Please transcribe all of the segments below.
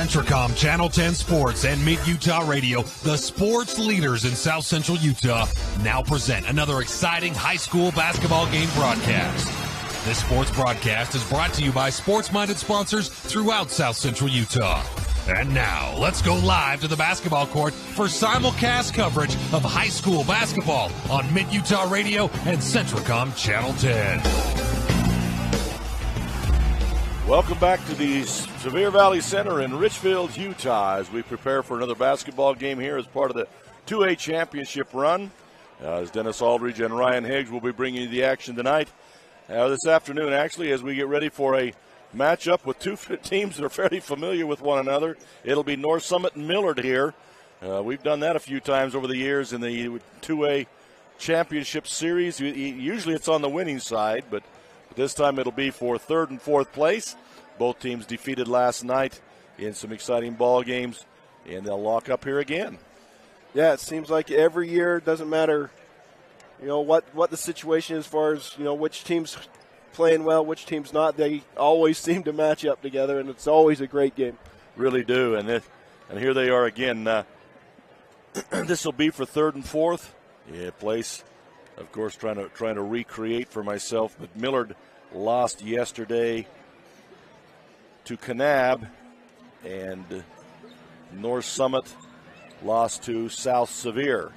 Centricom Channel 10 Sports and Mid-Utah Radio, the sports leaders in South Central Utah, now present another exciting high school basketball game broadcast. This sports broadcast is brought to you by sports-minded sponsors throughout South Central Utah. And now, let's go live to the basketball court for simulcast coverage of high school basketball on Mid-Utah Radio and Centricom Channel 10. Welcome back to the Sevier Valley Center in Richfield, Utah, as we prepare for another basketball game here as part of the 2A championship run. As Dennis Aldridge and Ryan Higgs will be bringing you the action tonight. This afternoon, actually, as we get ready for a matchup with two teams that are fairly familiar with one another. It'll be North Summit and Millard here. We've done that a few times over the years in the 2A championship series. Usually it's on the winning side, but this time it'll be for third and fourth place. Both teams defeated last night in some exciting ball games, and they'll lock up here again. Yeah, it seems like every year, doesn't matter, what the situation is as far as, which team's playing well, which team's not. They always seem to match up together, and it's always a great game. Really do, and here they are again. This will be for third and fourth. Yeah, place, of course, trying to recreate for myself. But Millard lost yesterday to Kanab, and North Summit lost to South Sevier.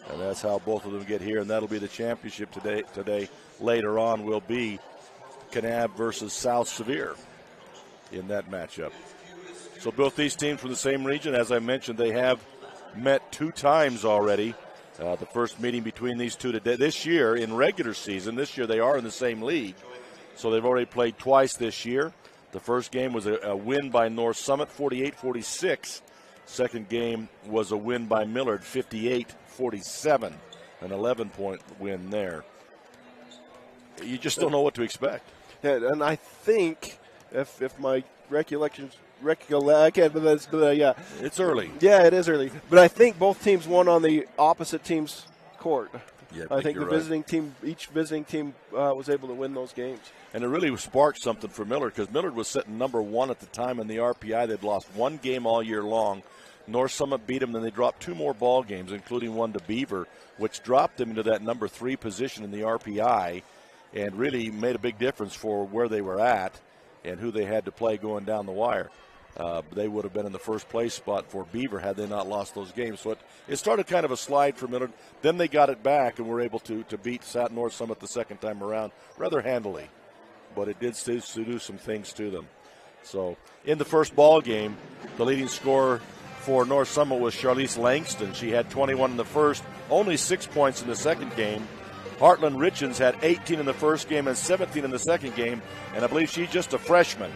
And that's how both of them get here, and that'll be the championship today. Later on will be Kanab versus South Sevier in that matchup. So both these teams from the same region. As I mentioned, they have met two times already. The first meeting between these two today. This year, in regular season, this year they are in the same league. So they've already played twice this year. The first game was a win by North Summit, 48-46. Second game was a win by Millard, 58-47. An 11-point win there. You just don't know what to expect. Yeah, and I think, if my recollections I can't, but yeah. It's early. Yeah, it is early. But I think both teams won on the opposite team's court. Yeah, I think the visiting team, each visiting team was able to win those games. And it really sparked something for Millard, because Millard was sitting number one at the time in the RPI. They'd lost one game all year long. North Summit beat them, then they dropped two more ball games, including one to Beaver, which dropped them into that number 3 position in the RPI and really made a big difference for where they were at and who they had to play going down the wire. They would have been in the first place spot for Beaver had they not lost those games. So it started kind of a slide for Millard. Then they got it back and were able to beat North Summit the second time around rather handily. But it did do some things to them. So in the first ball game, the leading scorer for North Summit was Charlize Langston. She had 21 in the first, only 6 points in the second game. Heartland Richens had 18 in the first game and 17 in the second game, and I believe she's just a freshman.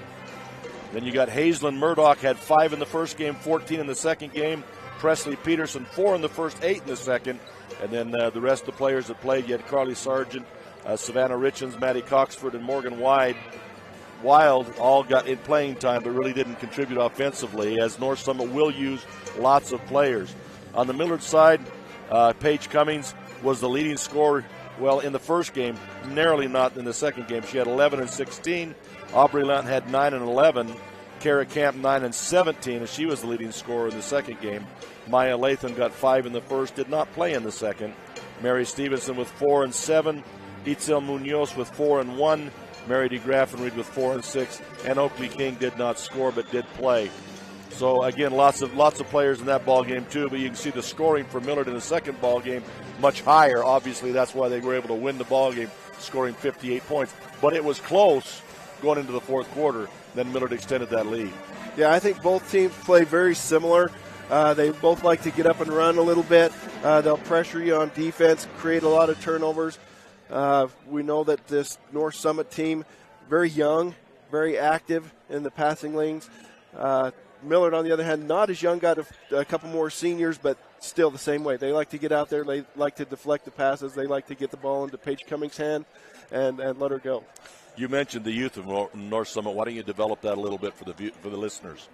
Then you got Hazelyn Murdoch had 5 in the first game, 14 in the second game. Presley Peterson, 4 in the first, 8 in the second. And then the rest of the players that played, you had Carly Sargent, Savannah Richens, Maddie Coxford, and Morgan Wild all got in playing time but really didn't contribute offensively, as North Summit will use lots of players. On the Millard side, Paige Cummings was the leading scorer, in the first game, narrowly not in the second game. She had 11 and 16. Aubrey Lunt had 9 and 11. Kara Camp 9 and 17, and she was the leading scorer in the second game. Maya Latham got 5 in the first, did not play in the second. Mary Stevenson with 4 and 7. Itzel Munoz with 4 and 1. Mary DeGraffenried with 4 and 6. And Oakley King did not score but did play. So again, lots of players in that ball game too. But you can see the scoring for Millard in the second ball game much higher. Obviously, that's why they were able to win the ball game, scoring 58 points. But it was close going into the fourth quarter. Then Millard extended that lead. Yeah, I think both teams play very similar. They both like to get up and run a little bit. They'll pressure you on defense, create a lot of turnovers. We know that this North Summit team, very young, very active in the passing lanes. Millard, on the other hand, not as young, got a couple more seniors, but still the same way. They like to get out there. They like to deflect the passes. They like to get the ball into Paige Cummings' hand and let her go. You mentioned the youth of North Summit. Why don't you develop that a little bit for the listeners?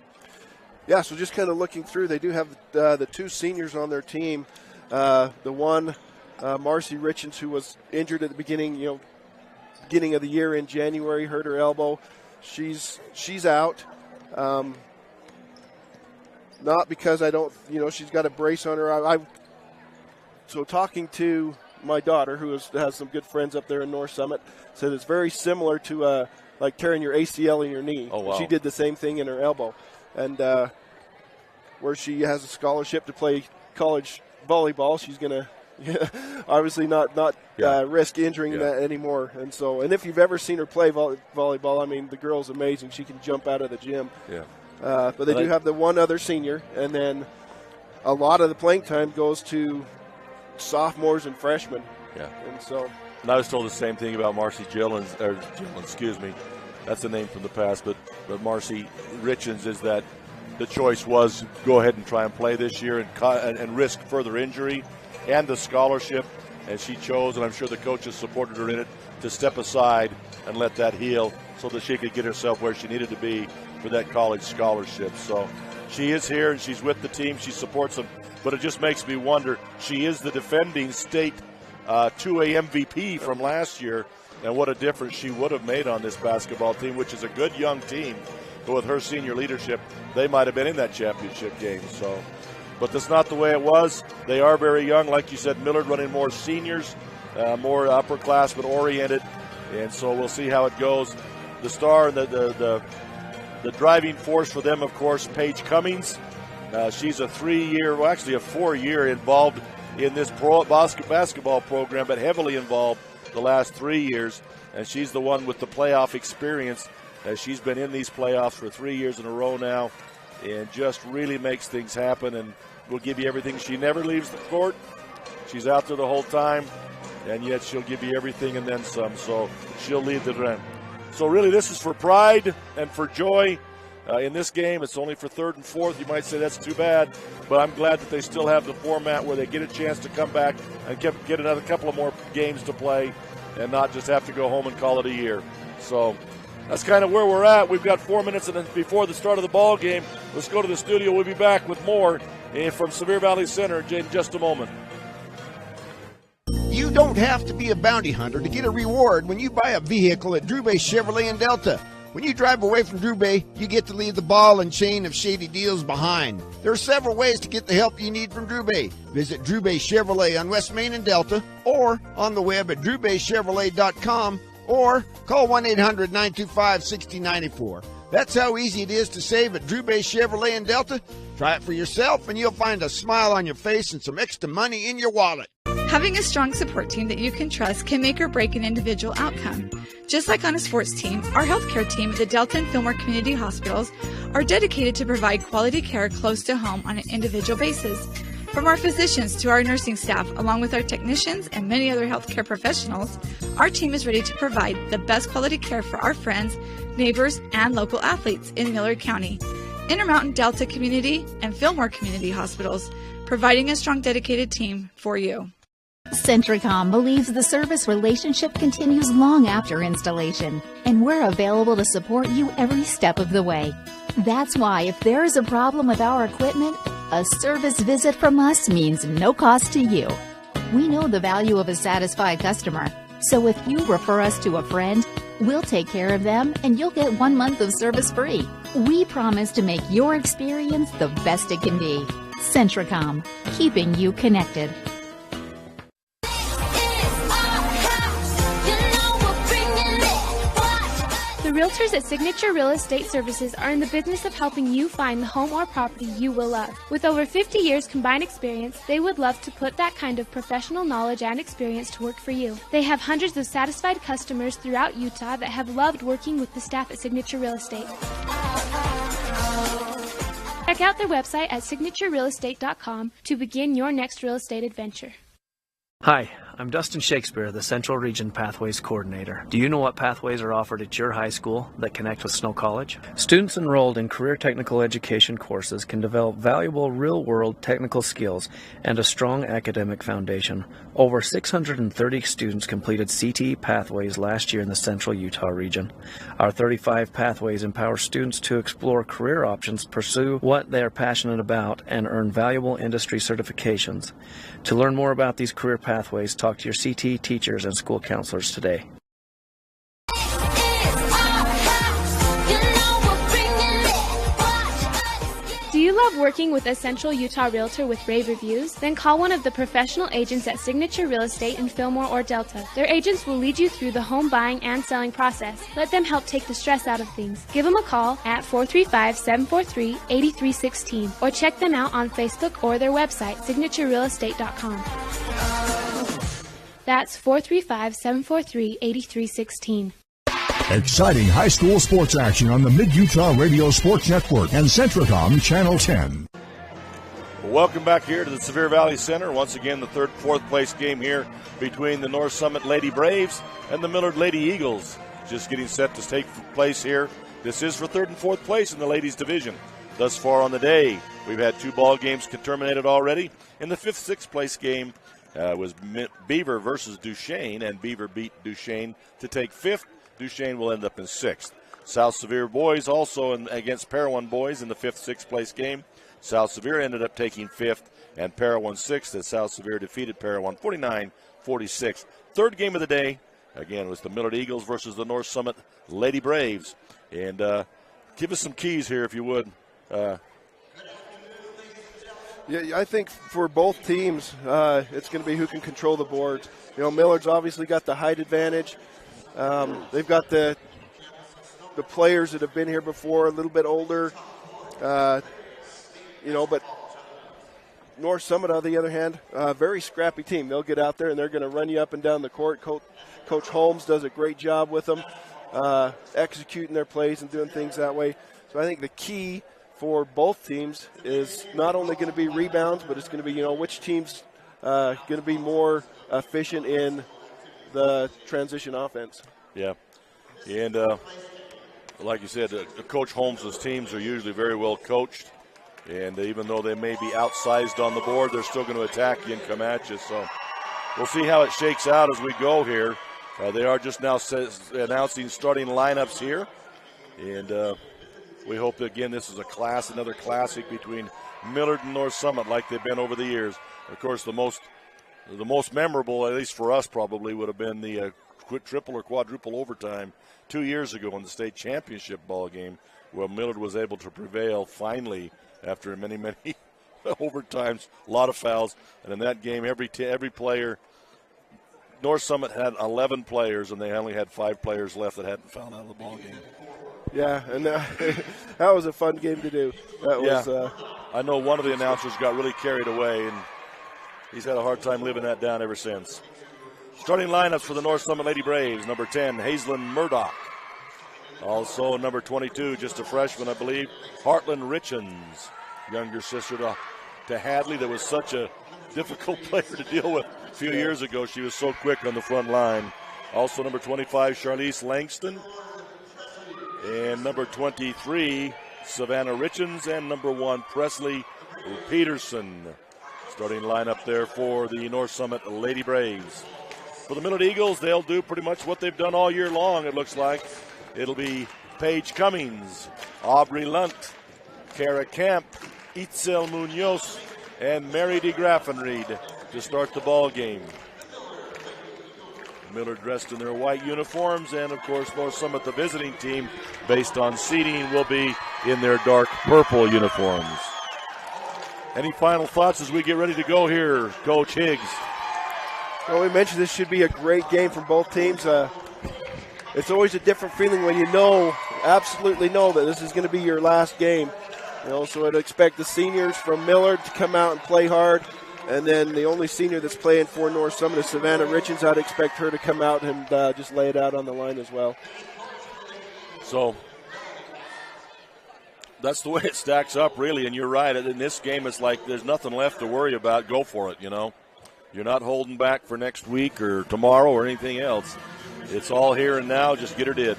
Yeah, so just kind of looking through, they do have the 2 seniors on their team. The one, Marcy Richens, who was injured at the beginning of the year in January, hurt her elbow. She's out. not because I don't, she's got a brace on her. So talking to my daughter, who has some good friends up there in North Summit, said it's very similar to like tearing your ACL in your knee. Oh, wow. She did the same thing in her elbow. And where she has a scholarship to play college volleyball, she's going to obviously not risk injuring that anymore. And if you've ever seen her play volleyball, I mean, the girl's amazing. She can jump out of the gym. Yeah. But they do have the one other senior, and then a lot of the playing time goes to sophomores and freshmen. Yeah. And I was told the same thing about Marcy Gillen, excuse me, that's a name from the past, but Marcy Richens is that the choice was go ahead and try and play this year and risk further injury and the scholarship, and she chose, and I'm sure the coaches supported her in it, to step aside and let that heal so that she could get herself where she needed to be for that college scholarship. So she is here and she's with the team. She supports them. But it just makes me wonder, she is the defending state 2A MVP from last year, and what a difference she would have made on this basketball team, which is a good young team. But with her senior leadership, they might have been in that championship game. But that's not the way it was. They are very young. Like you said, Millard running more seniors, more upperclassmen oriented. And so we'll see how it goes. The star and the driving force for them, of course, Paige Cummings. She's a 4-year involved in this pro basketball program, but heavily involved the last 3 years. And she's the one with the playoff experience, as she's been in these playoffs for 3 years in a row now, and just really makes things happen and will give you everything. She never leaves the court. She's out there the whole time, and yet she'll give you everything and then some. So she'll lead the run. So really this is for pride and for joy. In this game, it's only for third and fourth. You might say that's too bad, but I'm glad that they still have the format where they get a chance to come back and get another couple of more games to play and not just have to go home and call it a year. So that's kind of where we're at. We've got 4 minutes before the start of the ball game. Let's go to the studio. We'll be back with more from Sevier Valley Center in just a moment. You don't have to be a bounty hunter to get a reward when you buy a vehicle at Drew Bay Chevrolet in Delta. When you drive away from Drew Bay, you get to leave the ball and chain of shady deals behind. There are several ways to get the help you need from Drew Bay. Visit Drew Bay Chevrolet on West Main and Delta, or on the web at drewbaychevrolet.com, or call 1-800-925-6094. That's how easy it is to save at Drew Bay Chevrolet in Delta. Try it for yourself and you'll find a smile on your face and some extra money in your wallet. Having a strong support team that you can trust can make or break an individual outcome. Just like on a sports team, our healthcare team at the Delta and Fillmore Community Hospitals are dedicated to provide quality care close to home on an individual basis. From our physicians to our nursing staff, along with our technicians and many other healthcare professionals, our team is ready to provide the best quality care for our friends, neighbors, and local athletes in Millard County. Intermountain Delta Community and Fillmore Community Hospitals, providing a strong, dedicated team for you. Centricom believes the service relationship continues long after installation, and we're available to support you every step of the way. That's why if there is a problem with our equipment, a service visit from us means no cost to you. We know the value of a satisfied customer, so if you refer us to a friend, we'll take care of them and you'll get 1 month of service free. We promise to make your experience the best it can be. Centricom, keeping you connected. The realtors at Signature Real Estate Services are in the business of helping you find the home or property you will love. With over 50 years combined experience, they would love to put that kind of professional knowledge and experience to work for you. They have hundreds of satisfied customers throughout Utah that have loved working with the staff at Signature Real Estate. Check out their website at signaturerealestate.com to begin your next real estate adventure. Hi, I'm Dustin Shakespeare, the Central Region Pathways Coordinator. Do you know what pathways are offered at your high school that connect with Snow College? Students enrolled in career technical education courses can develop valuable real-world technical skills and a strong academic foundation. Over 630 students completed CTE pathways last year in the Central Utah region. Our 35 pathways empower students to explore career options, pursue what they are passionate about, and earn valuable industry certifications. To learn more about these career pathways, talk to your CTE teachers and school counselors today. Do you you love working with a Central Utah realtor with rave reviews? Then call one of the professional agents at Signature Real Estate in Fillmore or Delta. Their agents will lead you through the home buying and selling process. Let them help take the stress out of things. Give them a call at 435-743-8316 or check them out on Facebook or their website, signaturerealestate.com. That's 435-743-8316. Exciting high school sports action on the Mid-Utah Radio Sports Network and Centricom Channel 10. Welcome back here to the Sevier Valley Center. Once again, the fourth place game here between the North Summit Lady Braves and the Millard Lady Eagles. Just getting set to take place here. This is for third and fourth place in the ladies division. Thus far on the day, we've had 2 ball games terminated already. In the fifth, sixth place game was Beaver versus Duchesne, and Beaver beat Duchesne to take fifth. Duchesne will end up in sixth. South Sevier boys also against Parowan boys in the fifth, sixth place game. South Sevier ended up taking fifth, and Parowan sixth as South Sevier defeated Parowan 49-46. Third game of the day, again, was the Millard Eagles versus the North Summit Lady Braves. And give us some keys here, if you would. Yeah, I think for both teams, it's going to be who can control the boards. Millard's obviously got the height advantage. They've got the players that have been here before, a little bit older, but North Summit, on the other hand, very scrappy team. They'll get out there and they're going to run you up and down the court. Coach Holmes does a great job with them, executing their plays and doing things that way. So I think the key for both teams is not only going to be rebounds, but it's going to be, which team's going to be more efficient in the transition offense. Yeah, and like you said, Coach Holmes' teams are usually very well coached, and even though they may be outsized on the board, they're still going to attack you and come at you. So we'll see how it shakes out as we go here. They are just now announcing starting lineups here, and we hope that, again, this is another classic between Millard and North Summit like they've been over the years. Of course, the most memorable, at least for us probably, would have been the triple or quadruple overtime 2 years ago in the state championship ball game, where Millard was able to prevail finally after many overtimes, a lot of fouls. And in that game, every player, North Summit had 11 players, and they only had 5 players left that hadn't fouled out of the ball game. Yeah, and that was a fun game to do. I know one of the announcers got really carried away, and he's had a hard time living that down ever since. Starting lineups for the North Summit Lady Braves: number 10, Hazelyn Murdoch. Also number 22, just a freshman, I believe, Heartland Richens, younger sister to Hadley, that was such a difficult player to deal with a few years ago. She was so quick on the front line. Also number 25, Charlize Langston. And number 23, Savannah Richens. And number 1, Presley Peterson. Starting lineup there for the North Summit Lady Braves. For the Millard Eagles, they'll do pretty much what they've done all year long, it looks like. It'll be Paige Cummings, Aubrey Lunt, Kara Camp, Itzel Munoz, and Mary DeGraffenried to start the ball game. Millard dressed in their white uniforms, and of course North Summit, the visiting team, based on seating, will be in their dark purple uniforms. Any final thoughts as we get ready to go here, Coach Higgs? Well, we mentioned this should be a great game from both teams. It's always a different feeling when you absolutely know that this is going to be your last game. So I'd expect the seniors from Millard to come out and play hard. And then the only senior that's playing for North Summit is Savannah Richens. I'd expect her to come out and just lay it out on the line as well. So that's the way it stacks up, really. And you're right. In this game, it's like there's nothing left to worry about. Go for it, You're not holding back for next week or tomorrow or anything else. It's all here and now. Just get her did.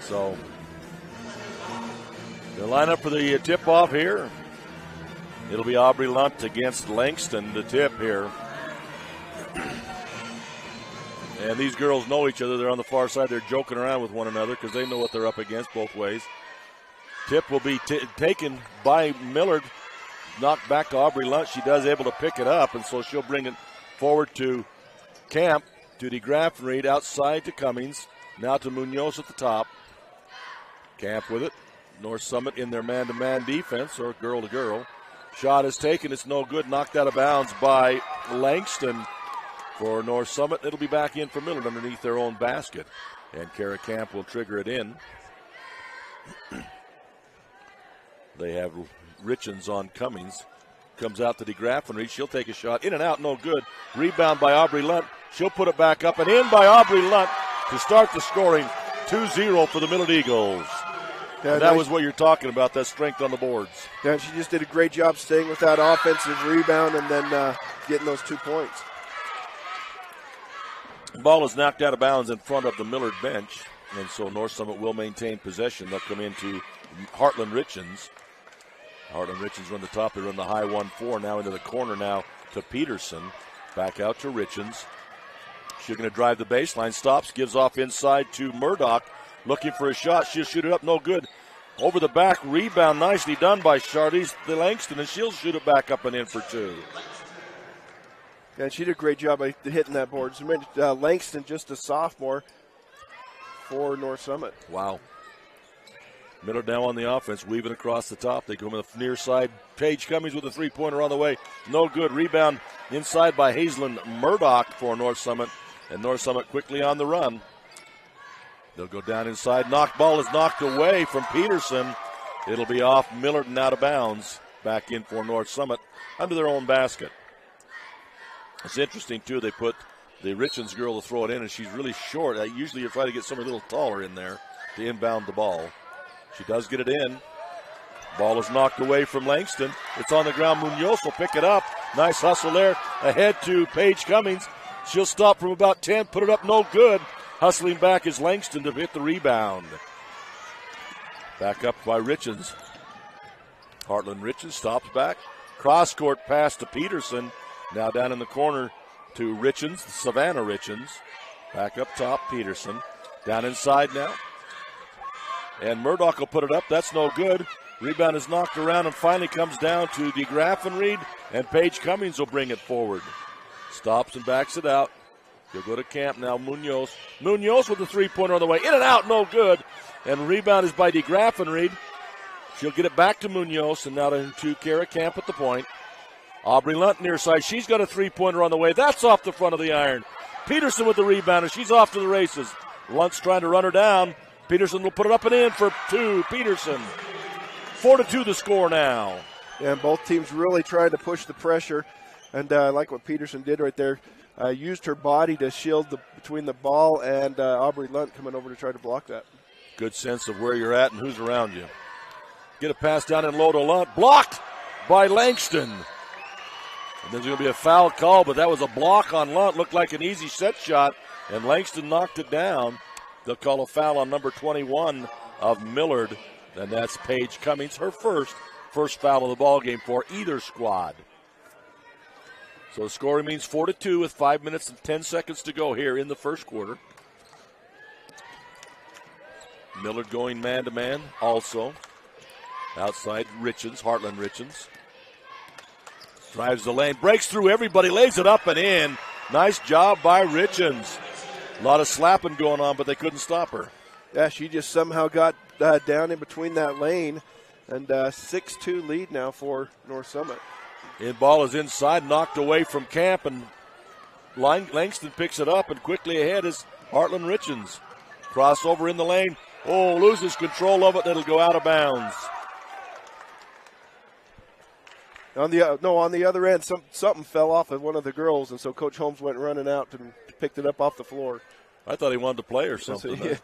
So the lineup for the tip-off here. It'll be Aubrey Lunt against Langston, the tip here. And these girls know each other. They're on the far side. They're joking around with one another because they know what they're up against both ways. Tip will be taken by Millard. Knocked back to Aubrey Lunt. She does able to pick it up, and so she'll bring it forward to Camp, to DeGraffenried, outside to Cummings. Now to Munoz at the top. Camp with it. North Summit in their man-to-man defense, or girl-to-girl. Shot is taken. It's no good. Knocked out of bounds by Langston for North Summit. It'll be back in for Millard underneath their own basket. And Kara Camp will trigger it in. They have Richens on Cummings. Comes out to DeGraffenreid. She'll take a shot. In and out, no good. Rebound by Aubrey Lunt. She'll put it back up and in by Aubrey Lunt to start the scoring. 2-0 for the Millard Eagles. Yeah, that was what you're talking about, that strength on the boards. Yeah, she just did a great job staying with that offensive rebound and then getting those 2 points. The ball is knocked out of bounds in front of the Millard bench, and so North Summit will maintain possession. They'll come into Heartland Richens. Heartland Richens run the top. They run the high 1-4 now into the corner now to Peterson. Back out to Richens. She's going to drive the baseline. Stops, gives off inside to Murdoch. Looking for a shot. She'll shoot it up. No good. Over the back. Rebound nicely done by Charlize Langston, and she'll shoot it back up and in for 2. Yeah, she did a great job of hitting that board. Langston, just a sophomore for North Summit. Wow. Millard now on the offense, weaving across the top. They go on the near side. Paige Cummings with a three-pointer on the way. No good. Rebound inside by Hazelyn Murdoch for North Summit, and North Summit quickly on the run. They'll go down inside. Ball is knocked away from Peterson. It'll be off Millard and out of bounds. Back in for North Summit under their own basket. It's interesting, too, they put the Richens girl to throw it in, and she's really short. Usually you try to get somebody a little taller in there to inbound the ball. She does get it in. Ball is knocked away from Langston. It's on the ground. Munoz will pick it up. Nice hustle there. Ahead to Paige Cummings. She'll stop from about 10, put it up, no good. Hustling back is Langston to hit the rebound. Back up by Richens. Heartland Richens stops back. Cross-court pass to Peterson. Now down in the corner to Richens, Savannah Richens. Back up top, Peterson. Down inside now. And Murdoch will put it up. That's no good. Rebound is knocked around and finally comes down to DeGraffenreid, and Paige Cummings will bring it forward. Stops and backs it out. He'll go to Camp now. Munoz. Munoz with the three-pointer on the way. In and out, no good. And rebound is by DeGraffenreid. She'll get it back to Munoz, and now to Kara Camp at the point. Aubrey Lunt near side. She's got a three-pointer on the way. That's off the front of the iron. Peterson with the rebound, and she's off to the races. Lunt's trying to run her down. Peterson will put it up and in for 2. Peterson. 4-2 the score now. Yeah, and both teams really trying to push the pressure. And I like what Peterson did right there. Used her body to shield between the ball and Aubrey Lunt coming over to try to block that. Good sense of where you're at and who's around you. Get a pass down and low to Lunt. Blocked by Langston. And there's going to be a foul call, but that was a block on Lunt. Looked like an easy set shot, and Langston knocked it down. They'll call a foul on number 21 of Millard, and that's Paige Cummings, her first foul of the ball game for either squad. So the score remains 4-2 with 5 minutes and 10 seconds to go here in the first quarter. Millard going man-to-man also. Outside Richens, Heartland Richens. Drives the lane, breaks through everybody, lays it up and in. Nice job by Richens. A lot of slapping going on, but they couldn't stop her. Yeah, she just somehow got down in between that lane. And 6-2 lead now for North Summit. Ball is inside, knocked away from Camp, and Langston picks it up, and quickly ahead is Heartland Richens. Crossover in the lane. Oh, loses control of it. It'll go out of bounds. On the other end, something fell off of one of the girls, and so Coach Holmes went running out and picked it up off the floor. I thought he wanted to play or something. So,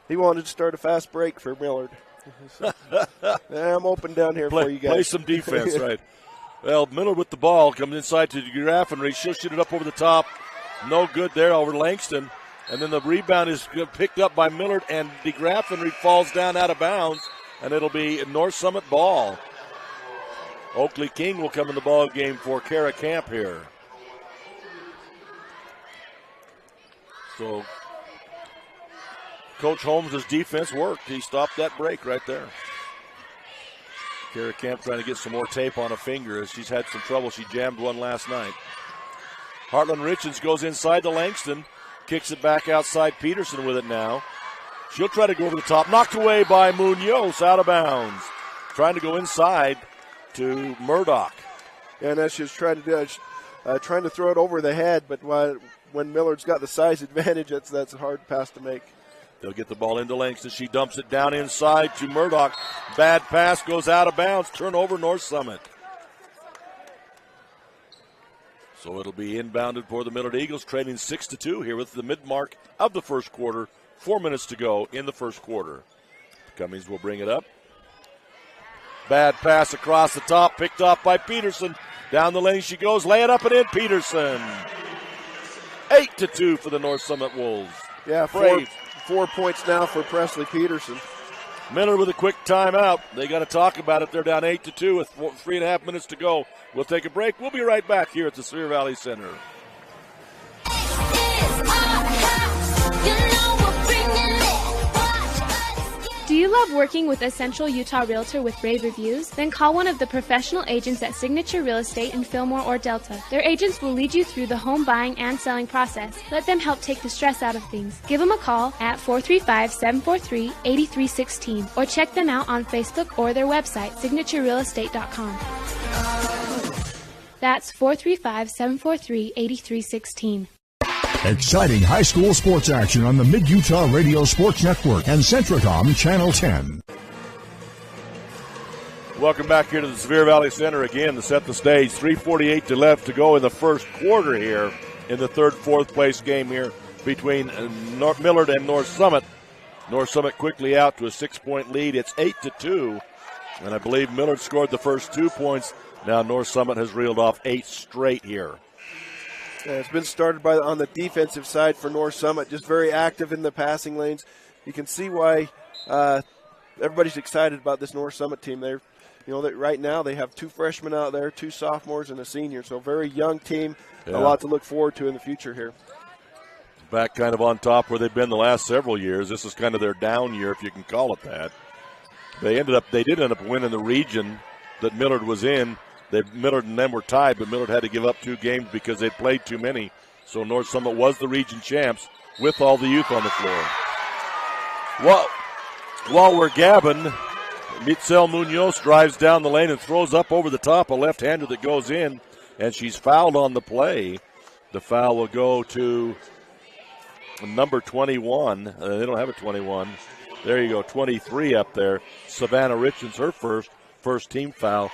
he wanted to start a fast break for Millard. So, I'm open down here for you guys. Play some defense, right. Well, Millard with the ball comes inside to DeGraffenreid. She'll shoot it up over the top. No good there over Langston. And then the rebound is picked up by Millard, and DeGraffenreid falls down out of bounds, and it'll be North Summit ball. Oakley King will come in the ball game for Kara Camp here. So Coach Holmes' defense worked. He stopped that break right there. Kara Camp trying to get some more tape on a finger as she's had some trouble. She jammed one last night. Heartland Richens goes inside to Langston. Kicks it back outside. Peterson with it now. She'll try to go over the top. Knocked away by Munoz, out of bounds. Trying to go inside to Murdoch. And as she was trying to do, trying to throw it over the head, but when Millard's got the size advantage, that's a hard pass to make. They'll get the ball into Langston. She dumps it down inside to Murdoch. Bad pass goes out of bounds. Turnover, North Summit. So it'll be inbounded for the Millard Eagles, trailing 6-2 here with the mid-mark of the first quarter. 4 minutes to go in the first quarter. Cummings will bring it up. Bad pass across the top, picked off by Peterson. Down the lane she goes, lay it up and in, Peterson. 8-2 for the North Summit Wolves. Yeah, 4 points now for Presley Peterson. Millard with a quick timeout. They got to talk about it. They're down 8-2 with 3.5 minutes to go. We'll take a break. We'll be right back here at the Sevier Valley Center. Do you love working with a Central Utah realtor with rave reviews? Then call one of the professional agents at Signature Real Estate in Fillmore or Delta. Their agents will lead you through the home buying and selling process. Let them help take the stress out of things. Give them a call at 435-743-8316 or check them out on Facebook or their website, signaturerealestate.com. That's 435-743-8316. Exciting high school sports action on the Mid-Utah Radio Sports Network and Centricom Channel 10. Welcome back here to the Sevier Valley Center again to set the stage. 3:48 left to go in the first quarter here in the fourth place game here between Millard and North Summit. North Summit quickly out to a 6-point lead. It's 8-2, and I believe Millard scored the first 2 points. Now North Summit has reeled off 8 straight here. Yeah, it's been started on the defensive side for North Summit, just very active in the passing lanes. You can see why everybody's excited about this North Summit team. That right now they have 2 freshmen out there, 2 sophomores, and a senior. So a very young team, a lot to look forward to in the future here. Back kind of on top where they've been the last several years. This is kind of their down year, if you can call it that. They did end up winning the region that Millard was in. Millard and them were tied, but Millard had to give up 2 games because they played too many. So North Summit was the region champs with all the youth on the floor. While we're gabbing, Mitzel Munoz drives down the lane and throws up over the top, a left-hander that goes in, and she's fouled on the play. The foul will go to number 21. They don't have a 21. There you go, 23 up there. Savannah Richards, her first team foul.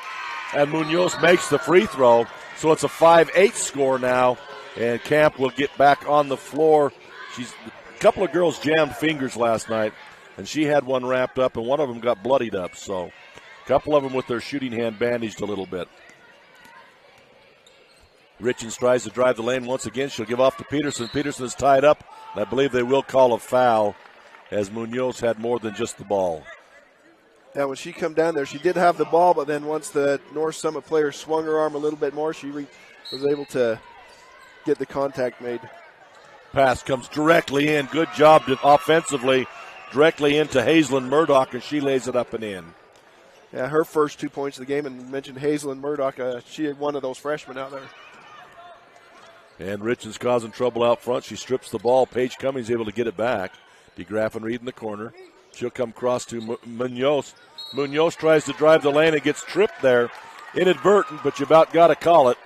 And Munoz makes the free throw, so it's a 5-8 score now, and Camp will get back on the floor. A couple of girls jammed fingers last night, and she had one wrapped up, and one of them got bloodied up, so a couple of them with their shooting hand bandaged a little bit. Richards tries to drive the lane once again. She'll give off to Peterson. Peterson is tied up, and I believe they will call a foul as Munoz had more than just the ball. Now, when she come down there, she did have the ball, but then once the North Summit player swung her arm a little bit more, she was able to get the contact made. Pass comes directly in. Good job offensively. Directly into Hazelyn Murdoch, and she lays it up and in. Yeah, her first 2 points of the game, and you mentioned Hazelyn Murdoch. She had one of those freshmen out there. And Richards causing trouble out front. She strips the ball. Paige Cummings able to get it back. DeGraff and Reed in the corner. She'll come across to Munoz. Munoz tries to drive the lane and gets tripped there. Inadvertent, but you about got to call it.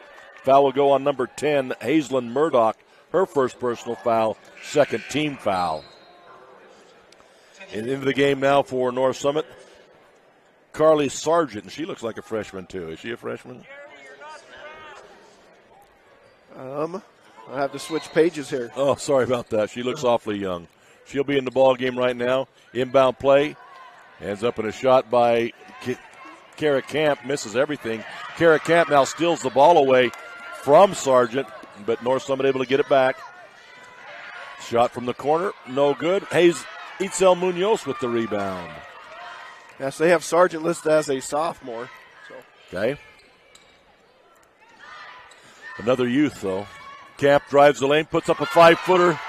Foul will go on number 10, Hazelyn Murdoch. Her first personal foul, second team foul. And into the game now for North Summit, Carly Sargent. And she looks like a freshman, too. Is she a freshman? I have to switch pages here. Oh, sorry about that. She looks awfully young. She'll be in the ball game right now. Inbound play. Ends up in a shot by Kara Camp. Misses everything. Kara Camp now steals the ball away from Sargent, but North Summit able to get it back. Shot from the corner. No good. Itzel Munoz with the rebound. Yes, they have Sargent listed as a sophomore. Okay. Another youth, though. Camp drives the lane, puts up a 5-footer.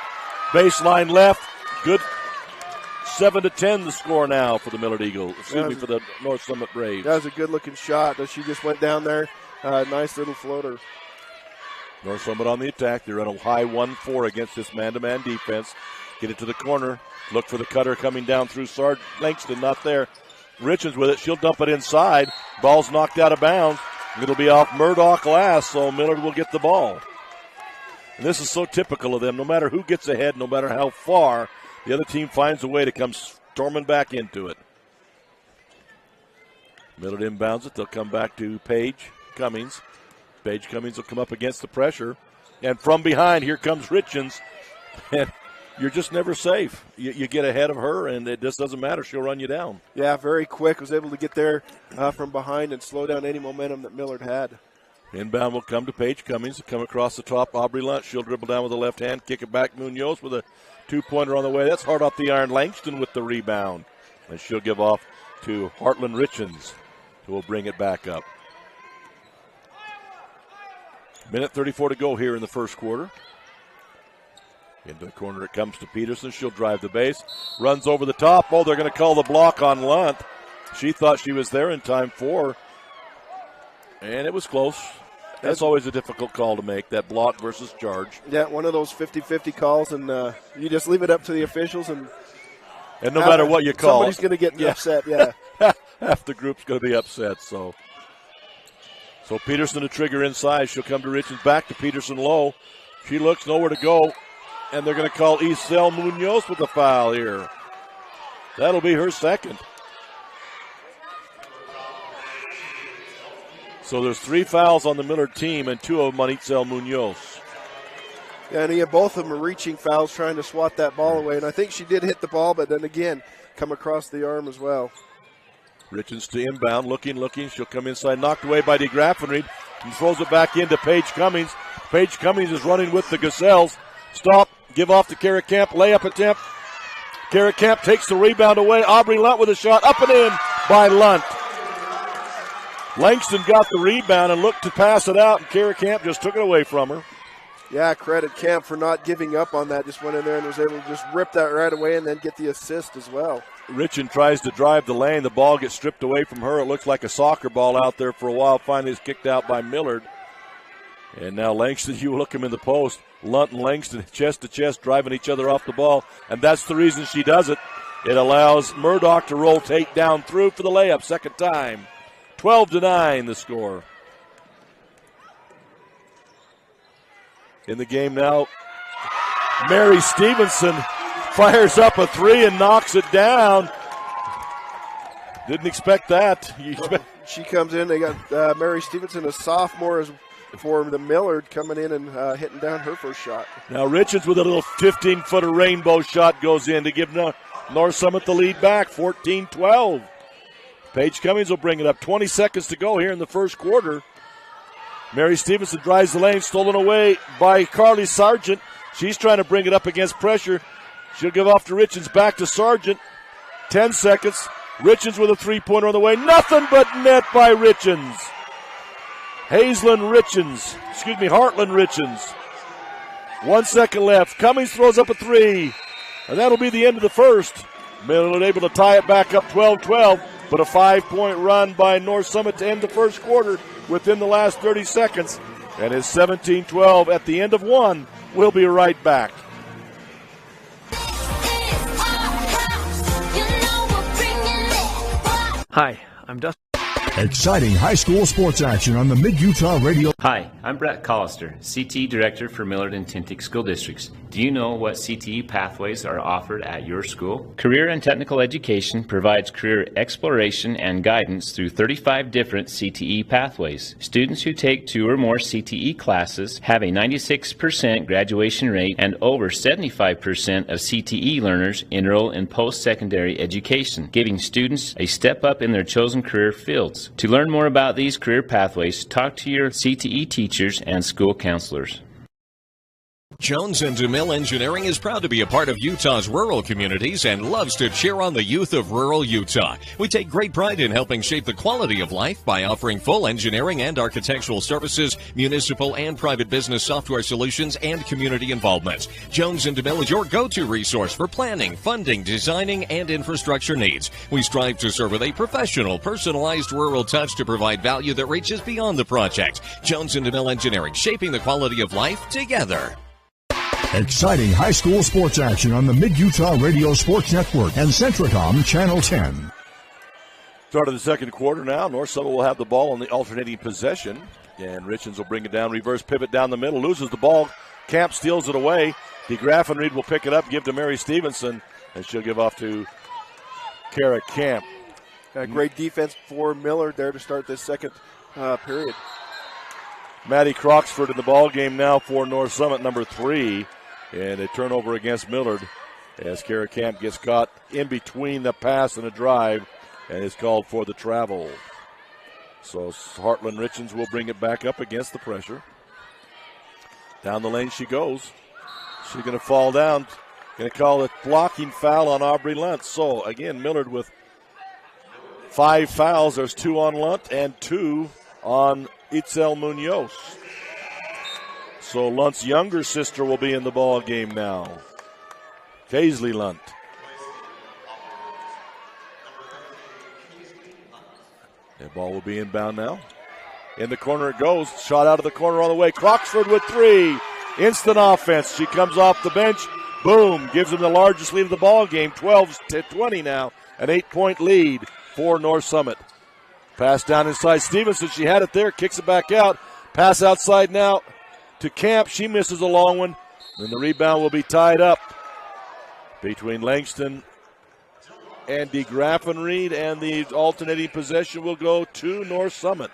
Baseline left. Good. 7-10 the score now for the Millard Eagles. For the North Summit Braves. That was a good-looking shot. She just went down there. Nice little floater. North Summit on the attack. They're at a high 1-4 against this man-to-man defense. Get it to the corner. Look for the cutter coming down through Langston, not there. Richards with it. She'll dump it inside. Ball's knocked out of bounds. It'll be off Murdoch last, so Millard will get the ball. And this is so typical of them. No matter who gets ahead, no matter how far, the other team finds a way to come storming back into it. Millard inbounds it. They'll come back to Paige Cummings. Paige Cummings will come up against the pressure. And from behind, here comes Richards. And you're just never safe. You get ahead of her, and it just doesn't matter. She'll run you down. Yeah, very quick. Was able to get there from behind and slow down any momentum that Millard had. Inbound will come to Paige Cummings. Come across the top, Aubrey Lunt. She'll dribble down with the left hand, kick it back. Munoz with a two-pointer on the way. That's hard off the iron. Langston with the rebound. And she'll give off to Heartland Richards, who will bring it back up. Minute 34 to go here in the first quarter. Into the corner it comes to Peterson. She'll drive the base. Runs over the top. Oh, they're going to call the block on Lunt. She thought she was there in time for. And it was close. That's always a difficult call to make, that block versus charge. Yeah, one of those 50-50 calls, and you just leave it up to the officials. And no matter what you call, somebody's going to get upset, yeah. Half the group's going to be upset, so Peterson to trigger inside. She'll come to Richards, back to Peterson low. She looks nowhere to go. And they're going to call Isel Munoz with the foul here. That'll be her second. So there's 3 fouls on the Millard team and 2 of them on Isel Munoz. Yeah, and both of them are reaching fouls trying to swat that ball away. And I think she did hit the ball, but then again, come across the arm as well. Richards to inbound, looking. She'll come inside, knocked away by DeGraffenried, and throws it back into Paige Cummings. Paige Cummings is running with the Gazelles. Stop. Give off to Kara Camp. Layup attempt. Kara Camp takes the rebound away. Aubrey Lunt with a shot. Up and in by Lunt. Langston got the rebound and looked to pass it out, and Kara Camp just took it away from her. Yeah, credit Camp for not giving up on that. Just went in there and was able to just rip that right away and then get the assist as well. Richard tries to drive the lane. The ball gets stripped away from her. It looks like a soccer ball out there for a while. Finally is kicked out by Millard. And now Langston, you look him in the post. Lunt and Langston chest to chest driving each other off the ball. And that's the reason she does it. It allows Murdoch to rotate down through for the layup. Second time. 12-9 the score. In the game now, Mary Stevenson fires up a 3 and knocks it down. Didn't expect that. She comes in. They got Mary Stevenson, a sophomore, for the Millard, coming in and hitting down her first shot. Now Richards with a little 15-footer rainbow shot goes in to give North Summit the lead back, 14-12. Paige Cummings will bring it up. 20 seconds to go here in the first quarter. Mary Stevenson drives the lane, stolen away by Carly Sargent. She's trying to bring it up against pressure. She'll give off to Richards, back to Sargent. 10 seconds. Richards with a three-pointer on the way. Nothing but net by Richards. Heartland Richards. 1 second left. Cummings throws up a 3. And that'll be the end of the first. Millard able to tie it back up 12-12. But a 5-point run by North Summit to end the first quarter within the last 30 seconds. And it's 17-12 at the end of one. We'll be right back. Hi, I'm Dustin. Exciting high school sports action on the Mid-Utah Radio. Hi, I'm Brett Collister, CTE Director for Millard and Tintic School Districts. Do you know what CTE pathways are offered at your school? Career and Technical Education provides career exploration and guidance through 35 different CTE pathways. Students who take 2 or more CTE classes have a 96% graduation rate, and over 75% of CTE learners enroll in post-secondary education, giving students a step up in their chosen career fields. To learn more about these career pathways, talk to your CTE teachers and school counselors. Jones and DeMille Engineering is proud to be a part of Utah's rural communities and loves to cheer on the youth of rural Utah. We take great pride in helping shape the quality of life by offering full engineering and architectural services, municipal and private business software solutions, and community involvement. Jones and DeMille is your go-to resource for planning, funding, designing, and infrastructure needs. We strive to serve with a professional, personalized rural touch to provide value that reaches beyond the project. Jones and DeMille Engineering, shaping the quality of life together. Exciting high school sports action on the Mid-Utah Radio Sports Network and Centricom Channel 10. Start of the second quarter now. North Summit will have the ball on the alternating possession. And Richens will bring it down, reverse pivot down the middle, loses the ball. Camp steals it away. DeGraffenried will pick it up, give to Mary Stevenson, and she'll give off to Kara Camp. Great defense for Millard there to start this second period. Maddie Croxford in the ball game now for North Summit, number 3. And a turnover against Millard as Kara Camp gets caught in between the pass and the drive and is called for the travel. So Heartland Richens will bring it back up against the pressure. Down the lane she goes. She's going to fall down. Going to call a blocking foul on Aubrey Lunt. So, again, Millard with 5 fouls. There's 2 on Lunt and 2 on Itzel Munoz. So Lunt's younger sister will be in the ball game now. Paisley Lunt. The ball will be inbound now. In the corner it goes. Shot out of the corner on the way. Croxford with 3. Instant offense. She comes off the bench. Boom. Gives them the largest lead of the ball game. 12-20 now. An 8-point lead for North Summit. Pass down inside Stevenson. She had it there. Kicks it back out. Pass outside now to Camp. She misses a long one. And the rebound will be tied up between Langston and DeGraffenried, and the alternating possession will go to North Summit.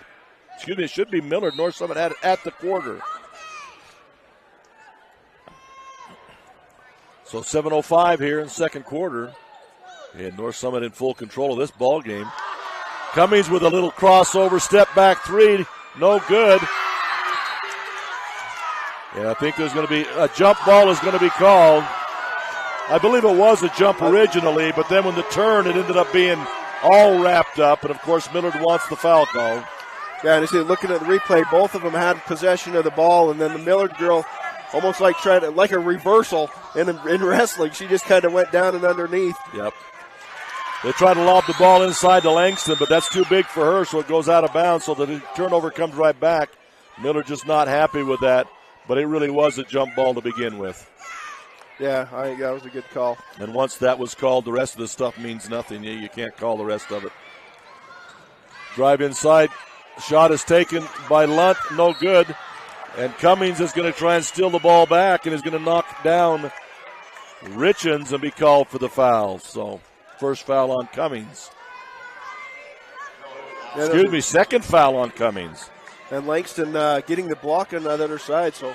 Excuse me, it should be Millard. North Summit had it at the quarter. So 7:05 here in second quarter. And North Summit in full control of this ball game. Cummings with a little crossover, step back 3, no good. And I think there's going to be a jump ball is going to be called. I believe it was a jump originally, but then when the turn, it ended up being all wrapped up. And, of course, Millard wants the foul called. Yeah, and you see, looking at the replay, both of them had possession of the ball, and then the Millard girl almost like tried to, like a reversal in wrestling. She just kind of went down and underneath. Yep. They try to lob the ball inside to Langston, but that's too big for her, so it goes out of bounds, so the turnover comes right back. Millard just not happy with that, but it really was a jump ball to begin with. Yeah, I think that was a good call. And once that was called, the rest of the stuff means nothing. You can't call the rest of it. Drive inside. Shot is taken by Lunt. No good. And Cummings is going to try and steal the ball back and is going to knock down Richens and be called for the foul. So, first foul on Cummings. Excuse me, second foul on Cummings. And Langston getting the block on the other side, so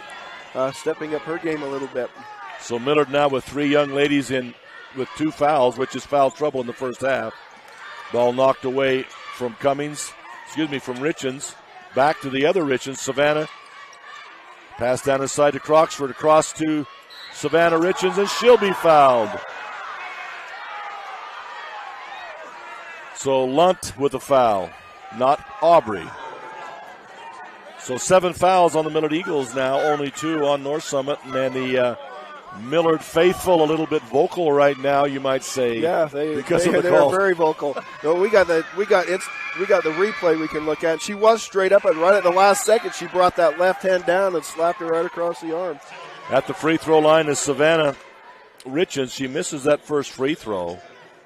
stepping up her game a little bit. So Millard now with 3 young ladies in with 2 fouls, which is foul trouble in the first half. Ball knocked away from from Richens. Back to the other Richens, Savannah. Pass down inside to Croxford, across to Savannah Richens, and she'll be fouled. So Lunt with a foul, not Aubrey. So 7 fouls on the Millard Eagles now, only 2 on North Summit, and then the Millard faithful a little bit vocal right now, you might say. Yeah, they're very vocal. No, we got the replay we can look at. She was straight up, and right at the last second, she brought that left hand down and slapped her right across the arm. At the free throw line is Savannah Richens. She misses that first free throw.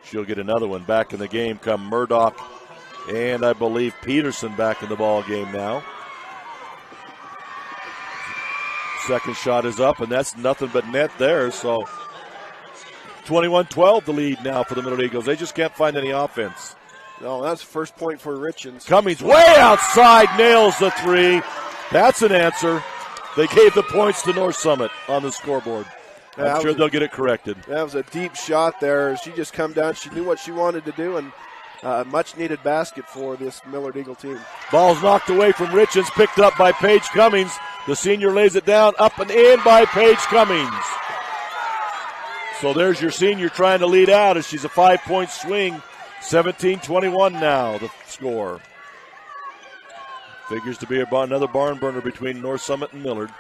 She'll get another one. Back in the game come Murdoch and I believe Peterson back in the ball game now. Second shot is up, and that's nothing but net there. So 21-12 the lead now for the Millard Eagles. They just can't find any offense. No, that's the first point for Richens. Cummings way outside, nails the 3. That's an answer. They gave the points to North Summit on the scoreboard. I'm sure they'll get it corrected. That was a deep shot there. She just come down. She knew what she wanted to do, and much-needed basket for this Millard Eagle team. Ball's knocked away from Richens, picked up by Paige Cummings. The senior lays it down, up and in by Paige Cummings. So there's your senior trying to lead out as she's a 5-point swing. 17-21 now, the score. Figures to be another barn burner between North Summit and Millard.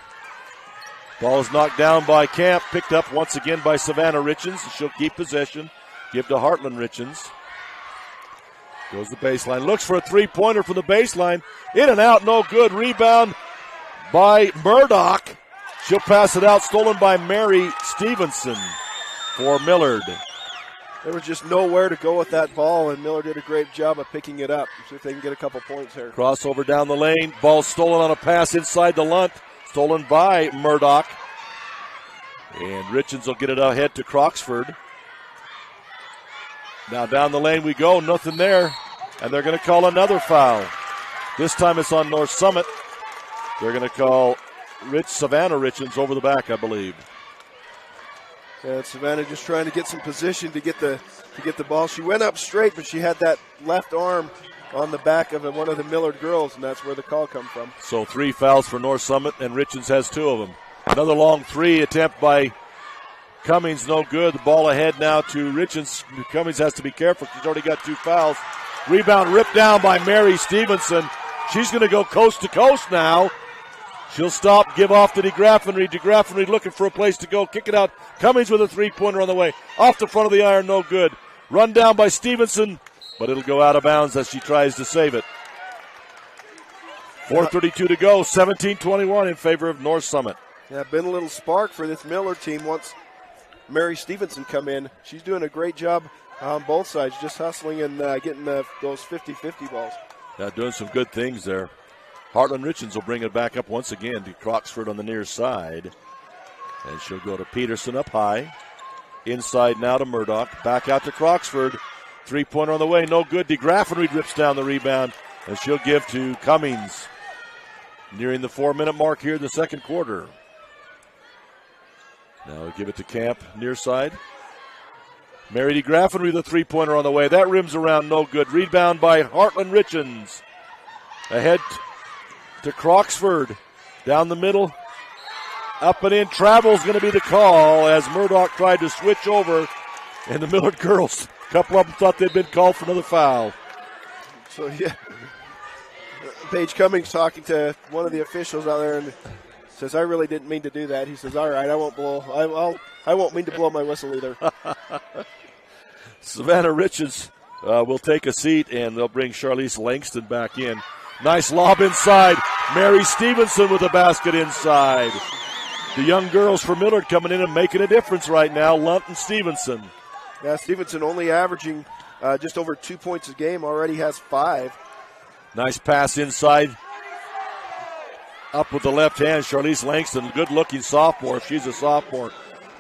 Ball is knocked down by Camp, picked up once again by Savannah Richens. She'll keep possession, give to Heartland Richens. Goes the baseline, looks for a three-pointer from the baseline. In and out, no good. Rebound by Murdoch. She'll pass it out, stolen by Mary Stevenson for Millard. There was just nowhere to go with that ball, and Millard did a great job of picking it up. See if they can get a couple points here. Crossover down the lane. Ball stolen on a pass inside the Lunt. Stolen by Murdoch. And Richens will get it ahead to Croxford. Now down the lane we go. Nothing there. And they're going to call another foul. This time it's on North Summit. They're going to call Savannah Richens over the back, I believe. And Savannah just trying to get some position to get the ball. She went up straight, but she had that left arm on the back of one of the Millard girls, and that's where the call come from. So 3 fouls for North Summit, and Richens has 2 of them. Another long 3 attempt by Cummings, no good. The ball ahead now to Richens. Cummings has to be careful. She's already got 2 fouls. Rebound ripped down by Mary Stevenson. She's going to go coast to coast now. She'll stop, give off to DeGraffenried. DeGraffenried looking for a place to go. Kick it out. Cummings with a 3-pointer on the way. Off the front of the iron, no good. Run down by Stevenson, but it'll go out of bounds as she tries to save it. 4:32 to go. 17-21 in favor of North Summit. Yeah, been a little spark for this Millard team once Mary Stevenson come in. She's doing a great job on both sides, just hustling and getting those 50-50 balls. Yeah, doing some good things there. Heartland Richens will bring it back up once again to Croxford on the near side. And she'll go to Peterson up high. Inside now to Murdoch. Back out to Croxford. 3-pointer on the way. No good. DeGraffenried rips down the rebound. And she'll give to Cummings. Nearing the 4-minute mark here in the second quarter. Now we give it to Camp near side. Mary DeGraffenried with a 3-pointer on the way. That rims around. No good. Rebound by Heartland Richens. Ahead to Croxford. Down the middle. Up and in. Travel's going to be the call as Murdoch tried to switch over. And the Millard girls, a couple of them thought they'd been called for another foul. So, yeah. Paige Cummings talking to one of the officials out there and says, I really didn't mean to do that. He says, all right, I won't mean to blow my whistle either. Savannah Richens will take a seat, and they'll bring Charlize Langston back in. Nice lob inside. Mary Stevenson with a basket inside. The young girls for Millard coming in and making a difference right now, Lunt and Stevenson. Yeah, Stevenson only averaging just over 2 points a game, already has 5. Nice pass inside. Up with the left hand, Charlize Langston, good-looking sophomore if she's a sophomore.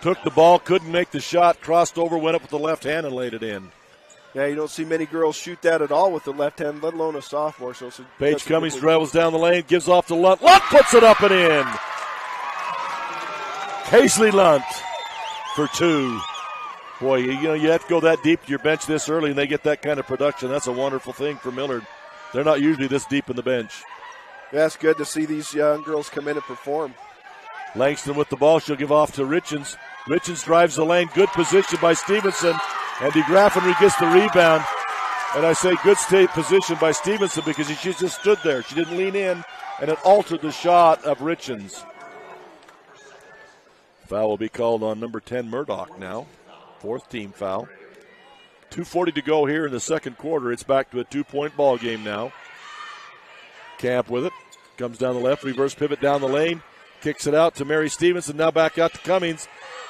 Took the ball, couldn't make the shot, crossed over, went up with the left hand and laid it in. Yeah, you don't see many girls shoot that at all with the left hand, let alone a sophomore. So Paige Cummings travels down the lane, gives off to Lunt. Lunt puts it up and in. Paisley Lunt for 2. Boy, you have to go that deep to your bench this early, and they get that kind of production. That's a wonderful thing for Millard. They're not usually this deep in the bench. Yeah, it's good to see these young girls come in and perform. Langston with the ball. She'll give off to Richens. Richens drives the lane. Good position by Stevenson. And DeGraffenried gets the rebound. And I say good state position by Stevenson because she just stood there. She didn't lean in, and it altered the shot of Richens. Foul will be called on number 10, Murdoch now. 4th team foul. 2:40 to go here in the second quarter. It's back to a 2-point ball game now. Camp with it. Comes down the left, reverse pivot down the lane. Kicks it out to Mary Stevenson. Now back out to Cummings.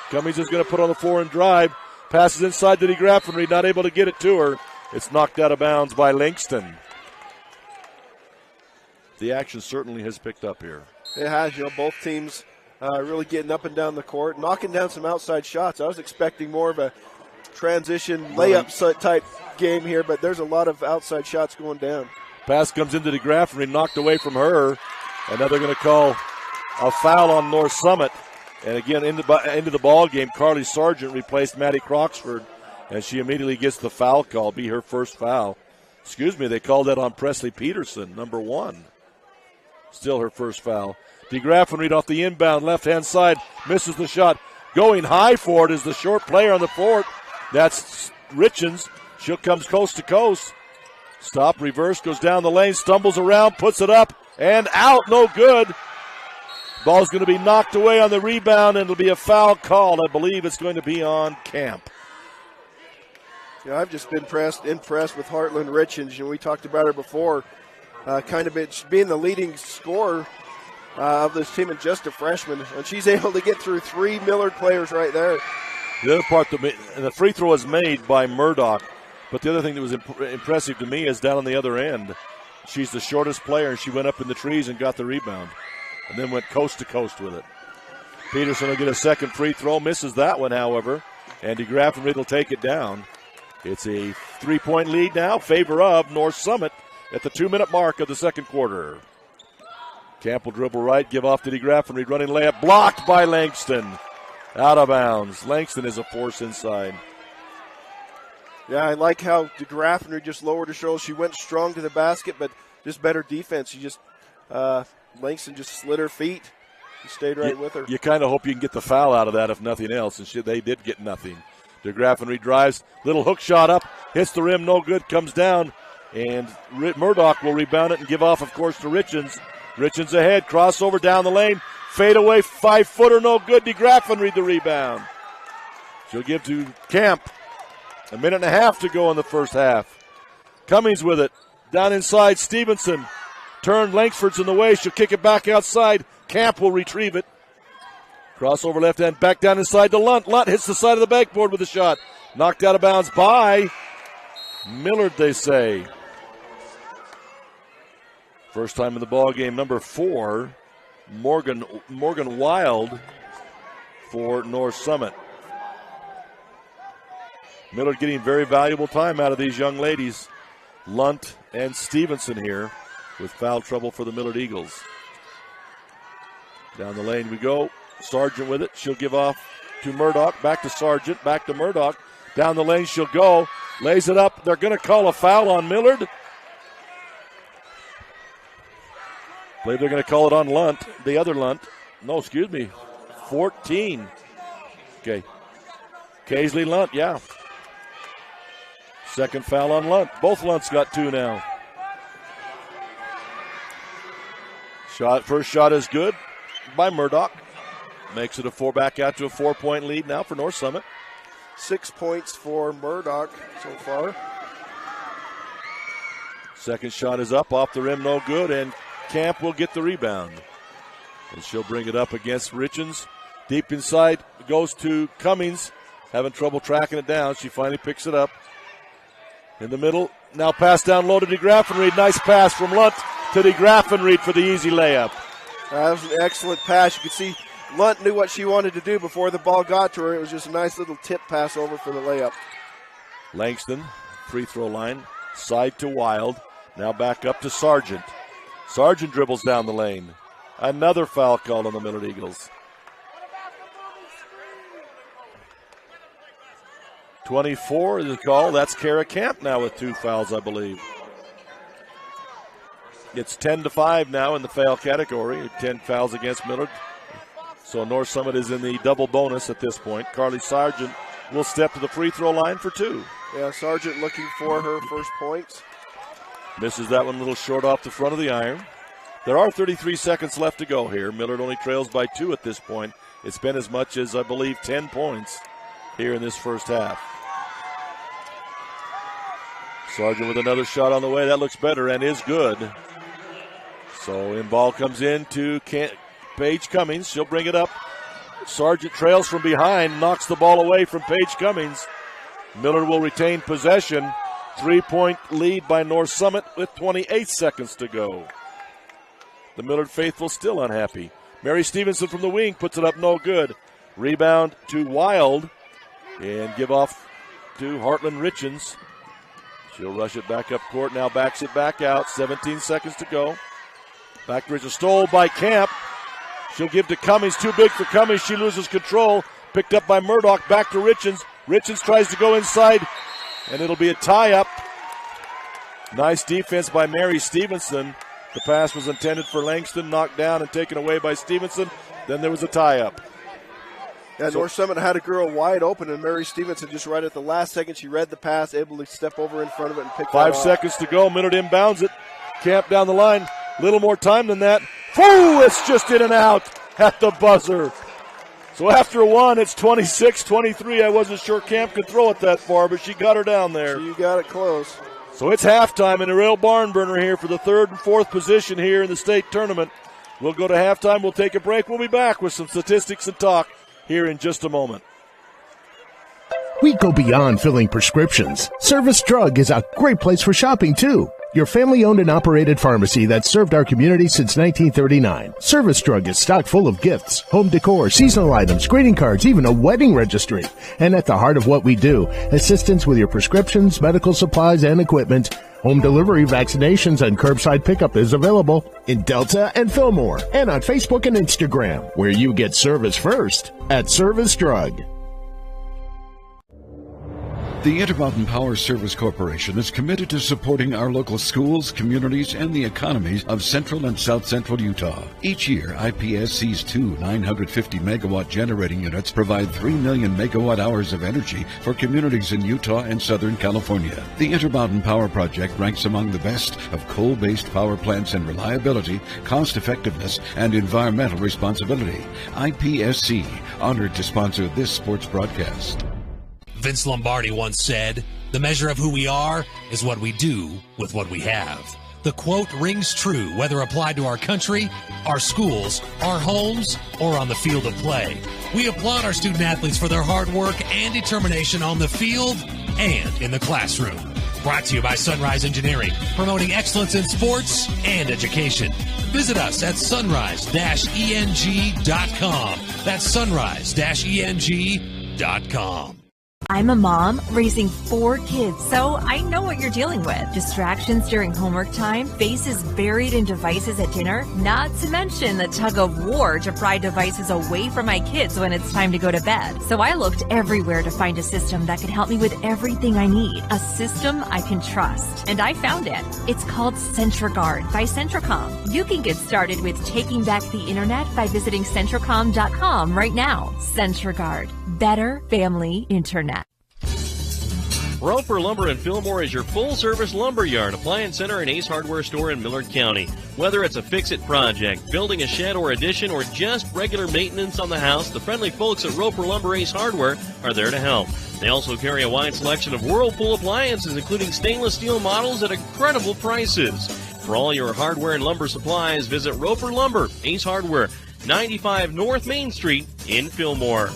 Cummings is going to put on the 4 and drive. Passes inside to DeGraffenried, not able to get it to her. It's knocked out of bounds by Langston. The action certainly has picked up here. It has, both teams really getting up and down the court, knocking down some outside shots. I was expecting more of a transition layup type game here, but there's a lot of outside shots going down. Pass comes into DeGraffenried, knocked away from her, and now they're going to call a foul on North Summit. And again, into the ball game, Carly Sargent replaced Maddie Croxford, and she immediately gets the foul call, be her first foul. They called that on Presley Peterson, number 1. Still her first foul. DeGraffenried off the inbound, left-hand side, misses the shot. Going high for it is the short player on the fort. That's Richens. She comes coast to coast. Stop, reverse, goes down the lane, stumbles around, puts it up, and out, no good. Ball's going to be knocked away on the rebound, and it'll be a foul called. I believe it's going to be on Camp. Yeah, I've just been impressed with Heartland Richens. We talked about her before, kind of being the leading scorer of this team and just a freshman. And she's able to get through 3 Millard players right there. The other part, the free throw is made by Murdoch, but the other thing that was impressive to me is down on the other end. She's the shortest player, and she went up in the trees and got the rebound and then went coast to coast with it. Peterson will get a second free throw, misses that one, however, and DeGraffenried will take it down. It's a 3-point lead now, favor of North Summit at the 2-minute mark of the second quarter. Camp will dribble right, give off to DeGraffenried, running layup, blocked by Langston. Out of bounds. Langston is a force inside. Yeah, I like how DeGraffenried just lowered her shoulders. She went strong to the basket, but just better defense. She just, Langston just slid her feet and stayed right with her. You kind of hope you can get the foul out of that, if nothing else, and they did get nothing. DeGraffenried drives, little hook shot up, hits the rim, no good, comes down, and Murdoch will rebound it and give off, of course, to Richens. Richens ahead, crossover down the lane, fade away, 5-footer, no good. DeGraffenried the rebound. She'll give to Camp. A minute and a half to go in the first half. Cummings with it. Down inside, Stevenson. Turned, Langsford's in the way. She'll kick it back outside. Camp will retrieve it. Crossover left hand, back down inside to Lunt. Lunt hits the side of the backboard with a shot. Knocked out of bounds by Millard, they say. First time in the ball game, number 4, Morgan Wild for North Summit. Millard getting very valuable time out of these young ladies. Lunt and Stevenson here with foul trouble for the Millard Eagles. Down the lane we go. Sargent with it. She'll give off to Murdoch. Back to Sargent. Back to Murdoch. Down the lane she'll go. Lays it up. They're going to call a foul on Millard. I believe they're going to call it on Lunt. The other Lunt. No, excuse me. 14. Okay. Kaisley Lunt, yeah. Second foul on Lunt. Both Lunts got 2 now. First shot is good by Murdoch. Makes it back out to a 4-point lead now for North Summit. 6 points for Murdoch so far. Second shot is up, off the rim, no good, and Camp will get the rebound. And she'll bring it up against Richens. Deep inside, goes to Cummings. Having trouble tracking it down. She finally picks it up. In the middle, now pass down low to DeGraffenried. Nice pass from Lunt to DeGraffenried for the easy layup. That was an excellent pass. You could see Lunt knew what she wanted to do before the ball got to her. It was just a nice little tip pass over for the layup. Langston, free throw line, side to Wild. Now back up to Sargent. Sargent dribbles down the lane. Another foul called on the Millard Eagles. 24 is the call. That's Kara Camp now with 2 fouls, I believe. It's 10-5 now in the foul category. 10 fouls against Millard. So North Summit is in the double bonus at this point. Carly Sargent will step to the free throw line for 2. Yeah, Sargent looking for her first points. Misses that one a little short off the front of the iron. There are 33 seconds left to go here. Millard only trails by 2 at this point. It's been as much as, I believe, 10 points here in this first half. Sargent with another shot on the way. That looks better and is good. So in ball comes in to Paige Cummings. She'll bring it up. Sargent trails from behind, knocks the ball away from Paige Cummings. Millard will retain possession. 3-point lead by North Summit with 28 seconds to go. The Millard faithful still unhappy. Mary Stevenson from the wing puts it up, no good. Rebound to Wild and give off to Heartland Richens. She'll rush it back up court, now backs it back out. 17 seconds to go. Back to Richens, stole by Camp. She'll give to Cummings, too big for Cummings. She loses control. Picked up by Murdoch, back to Richens. Richens tries to go inside, and it'll be a tie-up. Nice defense by Mary Stevenson. The pass was intended for Langston, knocked down and taken away by Stevenson. Then there was a tie-up. Yeah, North Summit had a girl wide open, and Mary Stevenson just right at the last second, she read the pass, able to step over in front of it and pick it up. 5 seconds to go. Millard inbounds it. Camp down the line. Little more time than that. Woo! It's just in and out at the buzzer. So after 1, it's 26-23. I wasn't sure Camp could throw it that far, but she got her down there. So you got it close. So it's halftime in a real barn burner here for the 3rd and 4th position here in the state tournament. We'll go to halftime. We'll take a break. We'll be back with some statistics and talk here in just a moment. We go beyond filling prescriptions. Service Drug is a great place for shopping, too. Your family-owned and operated pharmacy that's served our community since 1939. Service Drug is stocked full of gifts, home decor, seasonal items, greeting cards, even a wedding registry. And at the heart of what we do, assistance with your prescriptions, medical supplies, and equipment. Home delivery, vaccinations, and curbside pickup is available in Delta and Fillmore, and on Facebook and Instagram, where you get service first at Service Drug. The Intermountain Power Service Corporation is committed to supporting our local schools, communities, and the economies of central and south central Utah. Each year, IPSC's two 950-megawatt generating units provide 3 million megawatt hours of energy for communities in Utah and Southern California. The Intermountain Power Project ranks among the best of coal-based power plants in reliability, cost-effectiveness, and environmental responsibility. IPSC, honored to sponsor this sports broadcast. Vince Lombardi once said, "The measure of who we are is what we do with what we have." The quote rings true whether applied to our country, our schools, our homes, or on the field of play. We applaud our student athletes for their hard work and determination on the field and in the classroom. Brought to you by Sunrise Engineering, promoting excellence in sports and education. Visit us at sunrise-eng.com. That's sunrise-eng.com. I'm a mom raising 4 kids, so I know what you're dealing with. Distractions during homework time, faces buried in devices at dinner, not to mention the tug of war to pry devices away from my kids when it's time to go to bed. So I looked everywhere to find a system that could help me with everything I need, a system I can trust. And I found it. It's called CentraGuard by Centracom. You can get started with taking back the internet by visiting Centracom.com right now. CentraGuard. Better family internet. Roper Lumber in Fillmore is your full-service lumber yard, appliance center, and Ace Hardware store in Millard County. Whether it's a fix-it project, building a shed or addition, or just regular maintenance on the house, the friendly folks at Roper Lumber Ace Hardware are there to help. They also carry a wide selection of Whirlpool appliances, including stainless steel models at incredible prices. For all your hardware and lumber supplies, visit Roper Lumber Ace Hardware, 95 North Main Street in Fillmore.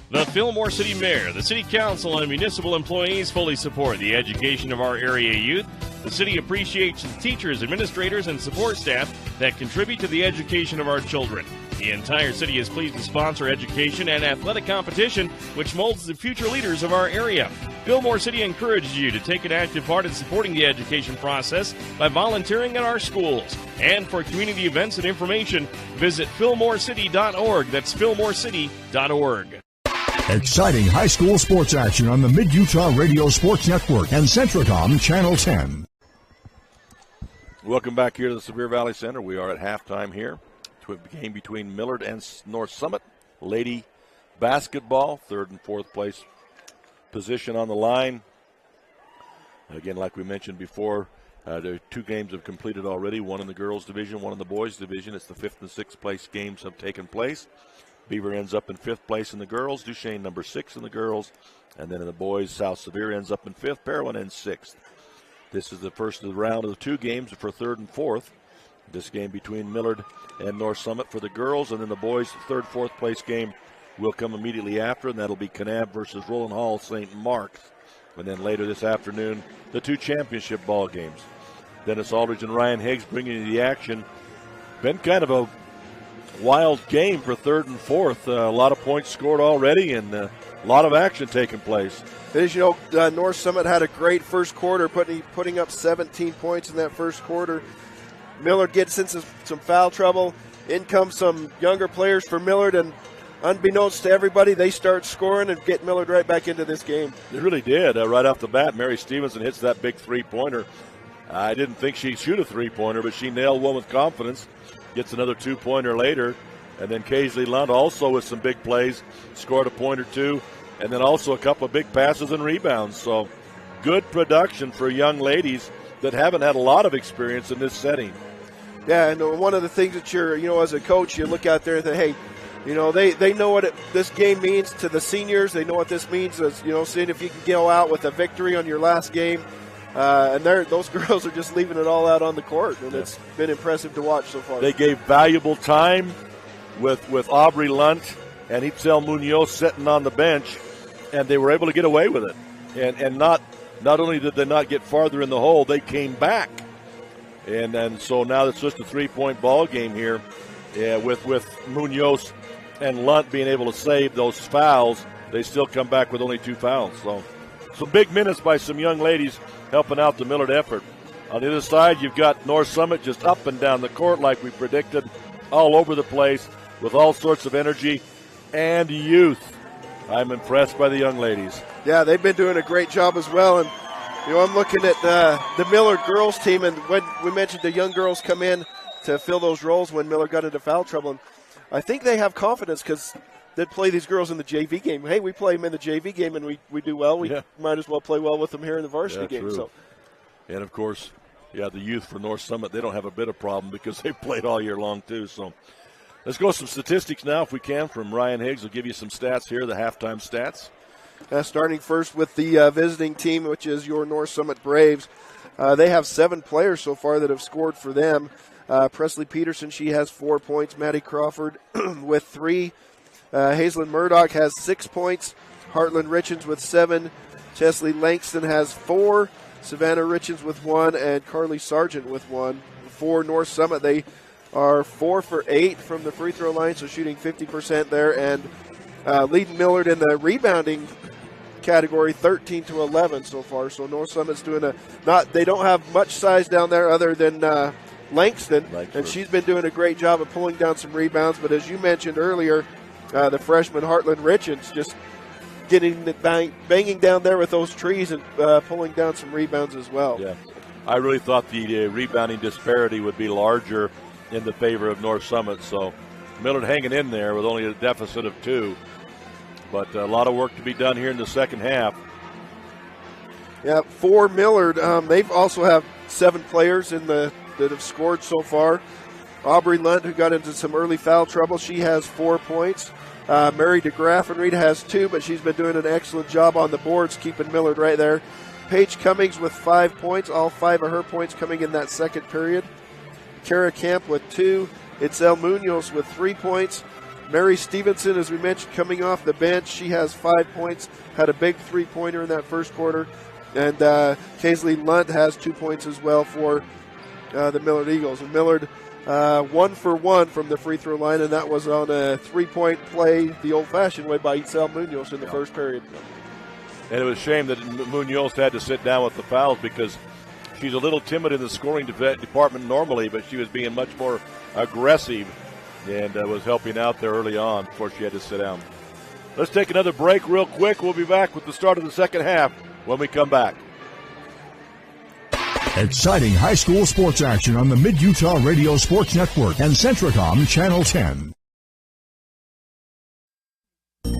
The Fillmore City Mayor, the City Council, and municipal employees fully support the education of our area youth. The city appreciates the teachers, administrators, and support staff that contribute to the education of our children. The entire city is pleased to sponsor education and athletic competition, which molds the future leaders of our area. Fillmore City encourages you to take an active part in supporting the education process by volunteering at our schools. And for community events and information, visit fillmorecity.org. That's fillmorecity.org. Exciting high school sports action on the Mid-Utah Radio Sports Network and Centracom Channel 10. Welcome back here to the Sevier Valley Center. We are at halftime here to a game between Millard and North Summit. Lady basketball, 3rd and 4th place position on the line. Again, like we mentioned before, the 2 games have completed already, one in the girls' division, one in the boys' division. It's the 5th and 6th place games have taken place. Beaver ends up in 5th place in the girls, Duchesne number 6 in the girls, and then in the boys, South Sevier ends up in 5th, Parowan ends 6th. This is the first of the round of the 2 games for 3rd and 4th. This game between Millard and North Summit for the girls, and then the boys' 3rd, 4th place game will come immediately after, and that'll be Kanab versus Roland Hall St. Mark's. And then later this afternoon, the 2 championship ball games. Dennis Aldridge and Ryan Higgs bringing you the action. Been kind of a wild game for 3rd and 4th. A lot of points scored already and a lot of action taking place. As you know, North Summit had a great first quarter, putting up 17 points in that first quarter. Millard gets into some foul trouble. In comes some younger players for Millard, and unbeknownst to everybody, they start scoring and get Millard right back into this game. They really did. Right off the bat, Mary Stevenson hits that big three-pointer. I didn't think she'd shoot a three-pointer, but she nailed one with confidence. Gets another 2-pointer later. And then Kaisley Lund also with some big plays, scored a point or 2, and then also a couple of big passes and rebounds. So good production for young ladies that haven't had a lot of experience in this setting. Yeah, and one of the things that you're, as a coach, you look out there and think, hey, they know what this game means to the seniors. They know what this means as, seeing if you can go out with a victory on your last game. And those girls are just leaving it all out on the court, and it's been impressive to watch so far. They gave valuable time with Aubrey Lunt and Itzel Munoz sitting on the bench, and they were able to get away with it. And not only did they not get farther in the hole, they came back. And so now it's just a 3-point ball game here, with Munoz and Lunt being able to save those fouls. They still come back with only 2 fouls. So some big minutes by some young ladies helping out the Millard effort. On the other side, you've got North Summit just up and down the court like we predicted, all over the place with all sorts of energy and youth. I'm impressed by the young ladies. Yeah, they've been doing a great job as well. And, I'm looking at the Millard girls team, and when we mentioned the young girls come in to fill those roles when Millard got into foul trouble. And I think they have confidence because they'd play these girls in the JV game. Hey, we play them in the JV game, and we do well. We might as well play well with them here in the varsity game. True. So, and, of course, the youth for North Summit, they don't have a bit of problem because they played all year long too. So let's go some statistics now if we can from Ryan Higgs. We'll give you some stats here, the halftime stats. Starting first with the visiting team, which is your North Summit Braves. They have 7 players so far that have scored for them. Presley Peterson, she has 4 points. Maddie Crawford with 3. Hazelyn Murdoch has 6 points. Heartland Richens with 7. Chesley Langston has 4. Savannah Richens with 1. And Carly Sargent with 1. For North Summit, they are 4 for 8 from the free throw line, so shooting 50% there. And leading Millard in the rebounding category, 13-11 so far. So North Summit's doing they don't have much size down there other than Langston, and she's been doing a great job of pulling down some rebounds. But as you mentioned earlier, the freshman Heartland Richens just getting banging down there with those trees and pulling down some rebounds as well. Yeah, I really thought the rebounding disparity would be larger in the favor of North Summit. So Millard hanging in there with only a deficit of 2. But a lot of work to be done here in the second half. Yeah, for Millard, they've also have 7 players that have scored so far. Aubrey Lunt, who got into some early foul trouble, she has 4 points. Mary DeGraff and Rita has 2, but she's been doing an excellent job on the boards, keeping Millard right there. Paige Cummings with 5 points, all 5 of her points coming in that second period. Kara Camp with 2. Itzel Munoz with 3 points. Mary Stevenson, as we mentioned, coming off the bench. She has 5 points, had a big 3-pointer in that first quarter. And Kaisley Lunt has 2 points as well for the Millard Eagles. And Millard 1 for 1 from the free throw line, and that was on a 3-point play the old-fashioned way by Itzel Munoz in the first period. And it was a shame that Munoz had to sit down with the fouls because she's a little timid in the scoring department normally, but she was being much more aggressive and was helping out there early on before she had to sit down. Let's take another break real quick. We'll be back with the start of the second half when we come back. Exciting high school sports action on the Mid-Utah Radio Sports Network and Centricom Channel 10.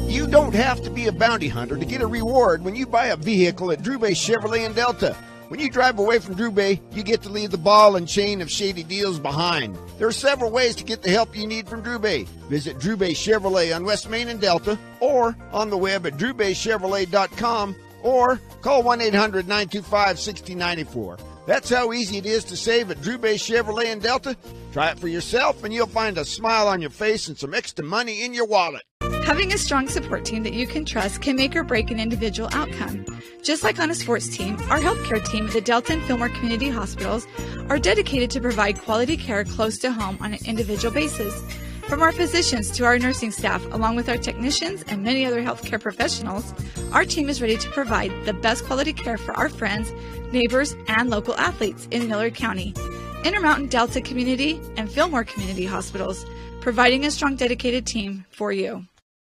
You don't have to be a bounty hunter to get a reward when you buy a vehicle at Drew Bay Chevrolet in Delta. When you drive away from Drew Bay, you get to leave the ball and chain of shady deals behind. There are several ways to get the help you need from Drew Bay. Visit Drew Bay Chevrolet on West Main and Delta, or on the web at drewbaychevrolet.com, or call 1-800-925-6094. That's how easy it is to save at Drew Bay Chevrolet in Delta. Try it for yourself, and you'll find a smile on your face and some extra money in your wallet. Having a strong support team that you can trust can make or break an individual outcome. Just like on a sports team, our healthcare team at the Delta and Fillmore Community Hospitals are dedicated to provide quality care close to home on an individual basis. From our physicians to our nursing staff, along with our technicians and many other healthcare professionals, our team is ready to provide the best quality care for our friends, neighbors, and local athletes in Millard County. Intermountain Delta Community and Fillmore Community Hospitals, providing a strong, dedicated team for you.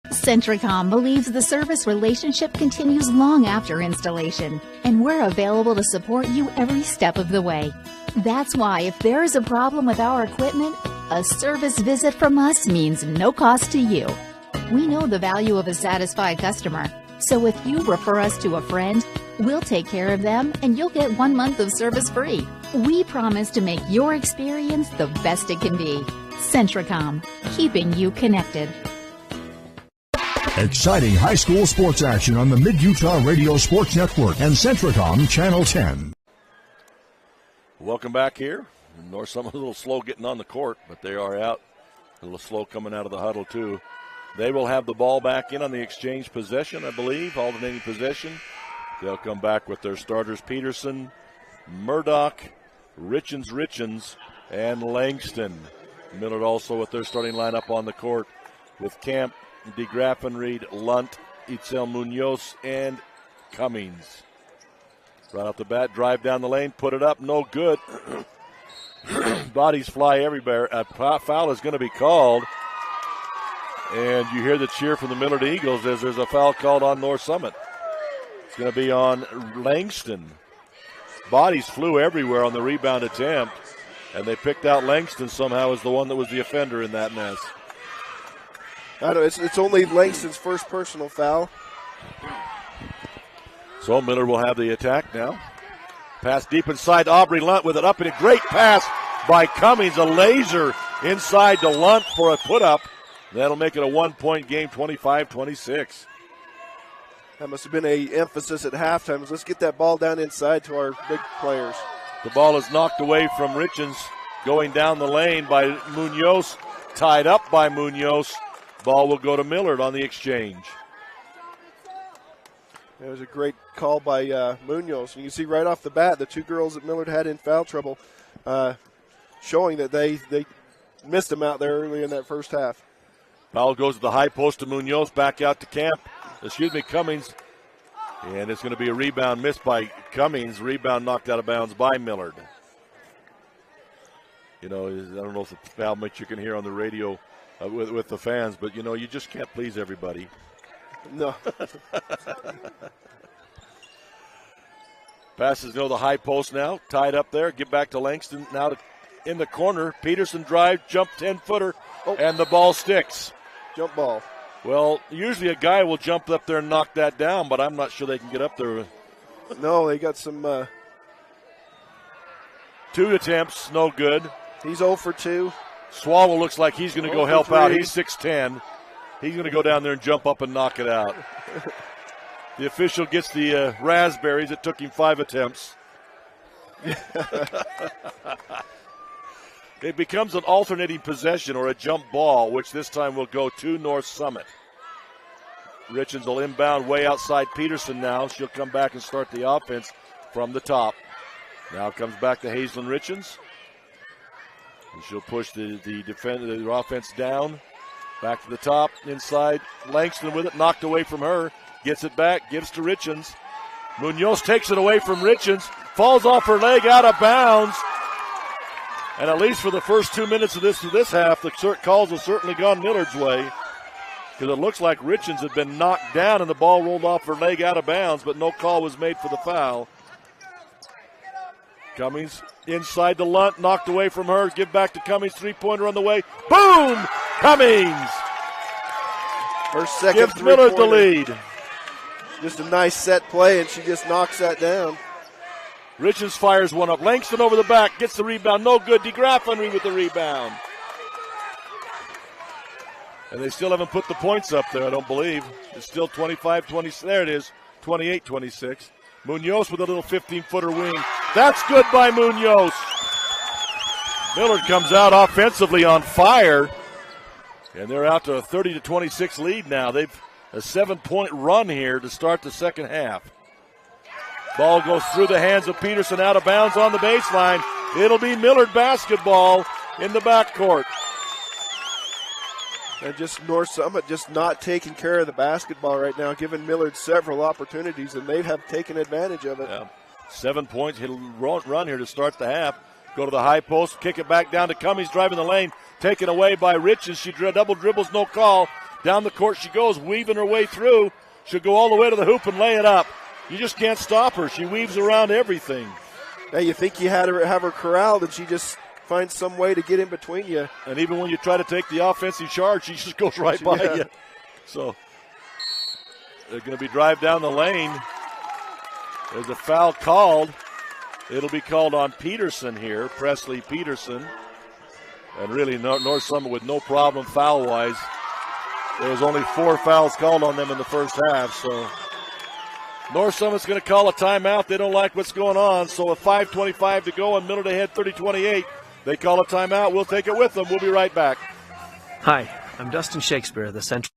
Centricom believes the service relationship continues long after installation, and we're available to support you every step of the way. That's why if there is a problem with our equipment, a service visit from us means no cost to you. We know the value of a satisfied customer, so if you refer us to a friend, we'll take care of them and you'll get 1 month of service free. We promise to make your experience the best it can be. Centricom, keeping you connected. Exciting high school sports action on the Mid-Utah Radio Sports Network and Centricom Channel 10. Welcome back here. North Summit a little slow getting on the court, but they are out. A little slow coming out of the huddle, too. They will have the ball back in on the exchange possession, I believe, alternating possession. They'll come back with their starters, Peterson, Murdoch, Richens, and Langston. Millard also with their starting lineup on the court with Camp, DeGraffenried, Lunt, Itzel Munoz, and Cummings. Right off the bat, drive down the lane, put it up, no good. Bodies fly everywhere. A foul is going to be called. And you hear the cheer from the Millard Eagles as there's a foul called on North Summit. It's going to be on Langston. Bodies flew everywhere on the rebound attempt, and they picked out Langston somehow as the one that was the offender in that mess. I don't know, it's only Langston's first personal foul. So Millard will have the attack now. Pass deep inside, Aubrey Lunt with it up, and a great pass by Cummings. A laser inside to Lunt for a put-up. That'll make it a 1-point game, 25-26. That must have been an emphasis at halftime. Let's get that ball down inside to our big players. The ball is knocked away from Richens, going down the lane by Munoz, tied up by Munoz. Ball will go to Millard on the exchange. It was a great call by Munoz. And you can see right off the bat the two girls that Millard had in foul trouble, showing that they missed them out there early in that first half. Foul goes to the high post to Munoz, back out to Cummings. And it's going to be a rebound missed by Cummings. Rebound knocked out of bounds by Millard. You know, I don't know if the foul much you can hear on the radio with the fans, but, you know, you just can't please everybody. No. Passes the high post now, tied up there. Get back to Langston now in the corner. Peterson drive, jump 10-footer, and the ball sticks. Jump ball. Well, usually a guy will jump up there and knock that down, but I'm not sure they can get up there. No, they got some. 2 attempts, no good. He's 0 for 2. Swallow looks like he's going to go help 3. out. He's 6'10". He's going to go down there and jump up and knock it out. The official gets the raspberries. It took him 5 attempts. It becomes an alternating possession or a jump ball, which this time will go to North Summit. Richens will inbound way outside Peterson now. She'll come back and start the offense from the top. Now comes back to Hazelyn Richens. And she'll push the offense down. Back to the top, inside. Langston with it, knocked away from her. Gets it back, gives to Richens. Munoz takes it away from Richens. Falls off her leg, out of bounds. And at least for the first 2 minutes of this half, the calls have certainly gone Millard's way. Because it looks like Richens had been knocked down and the ball rolled off her leg out of bounds, but no call was made for the foul. Cummings inside the Lunt, knocked away from her. Give back to Cummings, three-pointer on the way. Boom! Cummings! Her second gives Millard the lead. Just a nice set play, and she just knocks that down. Richens fires one up. Langston over the back, gets the rebound. No good. DeGraffenried with the rebound. And they still haven't put the points up there, I don't believe. It's still 25-26. There it is, 28-26. Munoz with a little 15-footer wing. That's good by Munoz. Millard comes out offensively on fire. And they're out to a 30-26 lead now. They've a 7-point run here to start the second half. Ball goes through the hands of Peterson, out of bounds on the baseline. It'll be Millard basketball in the backcourt. And just North Summit just not taking care of the basketball right now, giving Millard several opportunities, and they have taken advantage of it. Yeah. 7 points, he'll run here to start the half. Go to the high post, kick it back down to Cummings, driving the lane, taken away by Richens. She double dribbles, no call. Down the court she goes, weaving her way through. She'll go all the way to the hoop and lay it up. You just can't stop her. She weaves around everything. Now you think you have her corralled, and she just finds some way to get in between you. And even when you try to take the offensive charge, she just goes right by you. So they're going to be drive down the lane. There's a foul called. It'll be called on Peterson here, Presley Peterson. And really North Summit with no problem foul-wise. There was only 4 fouls called on them in the first half, so North Summit's going to call a timeout. They don't like what's going on. So with 5:25 to go and Millard ahead 30-28, they call a timeout. We'll take it with them. We'll be right back. Hi, I'm Dustin Shakespeare, the Central.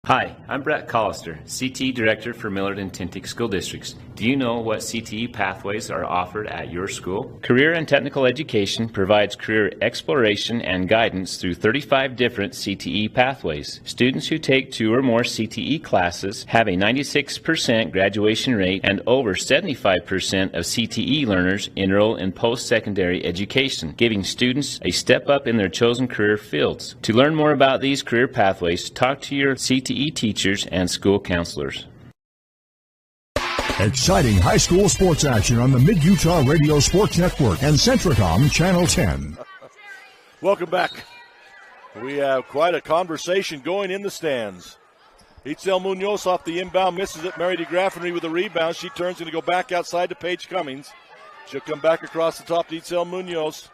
Hi, I'm Brett Collister, CTE Director for Millard and Tintic School Districts. Do you know what CTE pathways are offered at your school? Career and Technical Education provides career exploration and guidance through 35 different CTE pathways. Students who take 2 or more CTE classes have a 96% graduation rate, and over 75% of CTE learners enroll in post-secondary education, giving students a step up in their chosen career fields. To learn more about these career pathways, talk to your CTE teachers and school counselors. Exciting high school sports action on the Mid-Utah Radio Sports Network and Centricom Channel 10. Welcome back. We have quite a conversation going in the stands. Itzel Munoz off the inbound, misses it. Mary DeGraffenry with a rebound. She turns, going to go back outside to Paige Cummings. She'll come back across the top to Itzel Munoz.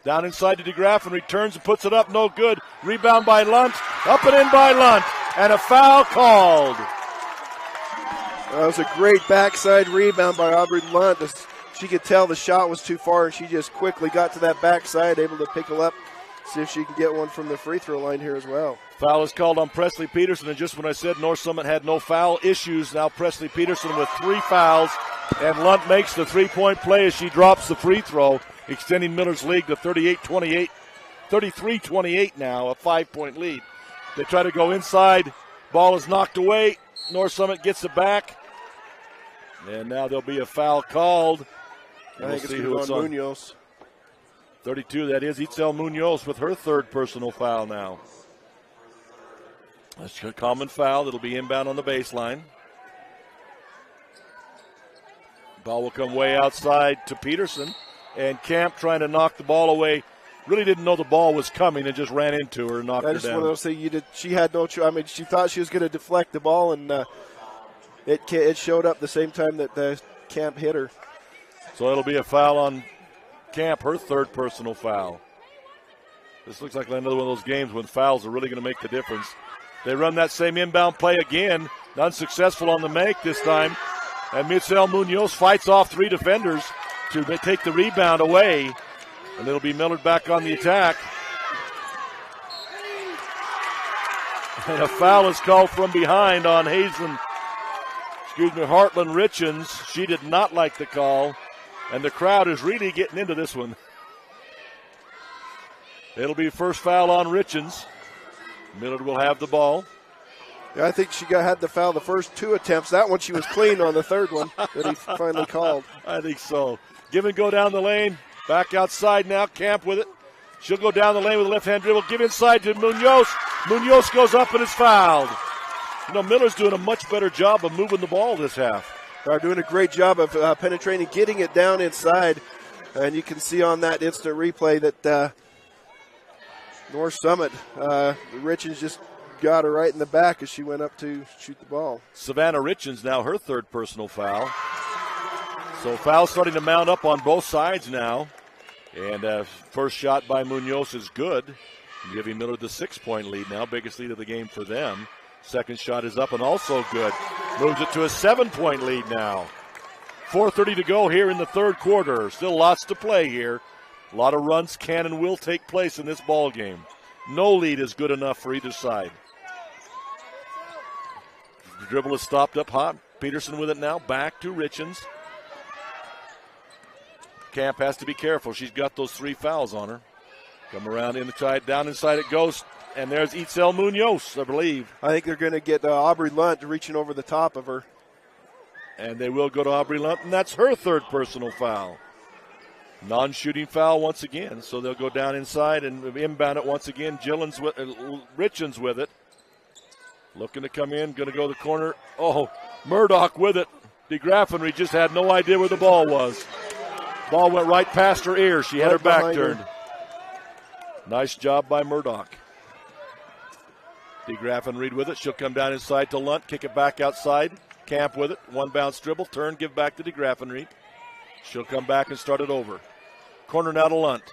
Down inside to DeGraffenry, turns and puts it up, no good. Rebound by Lunt, up and in by Lunt, and a foul called. That was a great backside rebound by Aubrey Lunt. She could tell the shot was too far, and she just quickly got to that backside, able to pick it up, see if she can get one from the free throw line here as well. Foul is called on Presley Peterson, and just when I said North Summit had no foul issues, now Presley Peterson with 3 fouls, and Lunt makes the three-point play as she drops the free throw, extending Millard's lead to 33-28 now, a 5-point lead. They try to go inside. Ball is knocked away. North Summit gets it back. And now there'll be a foul called. I think it's going to be on Munoz. 32, that is Itzel Munoz with her 3rd personal foul now. That's a common foul. That'll be inbound on the baseline. Ball will come way outside to Peterson. And Camp trying to knock the ball away. Really didn't know the ball was coming and just ran into her and knocked her down. I just want to say she had no choice. I mean, she thought she was going to deflect the ball, and it showed up the same time that the Camp hit her. So it'll be a foul on Camp, her 3rd personal foul. This looks like another one of those games when fouls are really going to make the difference. They run that same inbound play again, unsuccessful on the make this time. And Itzel Munoz fights off 3 defenders to take the rebound away. And it'll be Millard back on the attack. And a foul is called from behind on Heartland Richens. She did not like the call. And the crowd is really getting into this one. It'll be first foul on Richens. Millard will have the ball. Yeah, I think she had the foul the first 2 attempts. That one she was clean on the 3rd one that he finally called. I think so. Give and go down the lane. Back outside now. Camp with it. She'll go down the lane with a left-hand dribble. Give inside to Munoz. Munoz goes up and is fouled. You know, Miller's doing a much better job of moving the ball this half. They're doing a great job of penetrating, getting it down inside. And you can see on that instant replay that North Summit, Richens just got her right in the back as she went up to shoot the ball. Savannah Richens now her 3rd personal foul. So fouls starting to mount up on both sides now. And first shot by Munoz is good, giving Millard the 6-point lead now, biggest lead of the game for them. Second shot is up and also good. Moves it to a 7-point lead now. 4:30 to go here in the 3rd quarter. Still lots to play here. A lot of runs can and will take place in this ball game. No lead is good enough for either side. The dribble is stopped up hot. Peterson with it now. Back to Richens. Camp has to be careful. She's got those 3 fouls on her. Come around inside, down inside it goes. And there's Itzel Munoz, I believe. I think they're going to get Aubrey Lunt reaching over the top of her. And they will go to Aubrey Lunt, and that's her 3rd personal foul. Non-shooting foul once again, so they'll go down inside and inbound it once again. Richens with it. Looking to come in, going to go to the corner. Oh, Murdoch with it. DeGraffenry just had no idea where the ball was. Ball went right past her ear. She had her back turned. Nice job by Murdoch. DeGraffenried with it. She'll come down inside to Lunt, kick it back outside. Camp with it. 1 bounce dribble, turn, give back to DeGraffenried. She'll come back and start it over. Corner now to Lunt.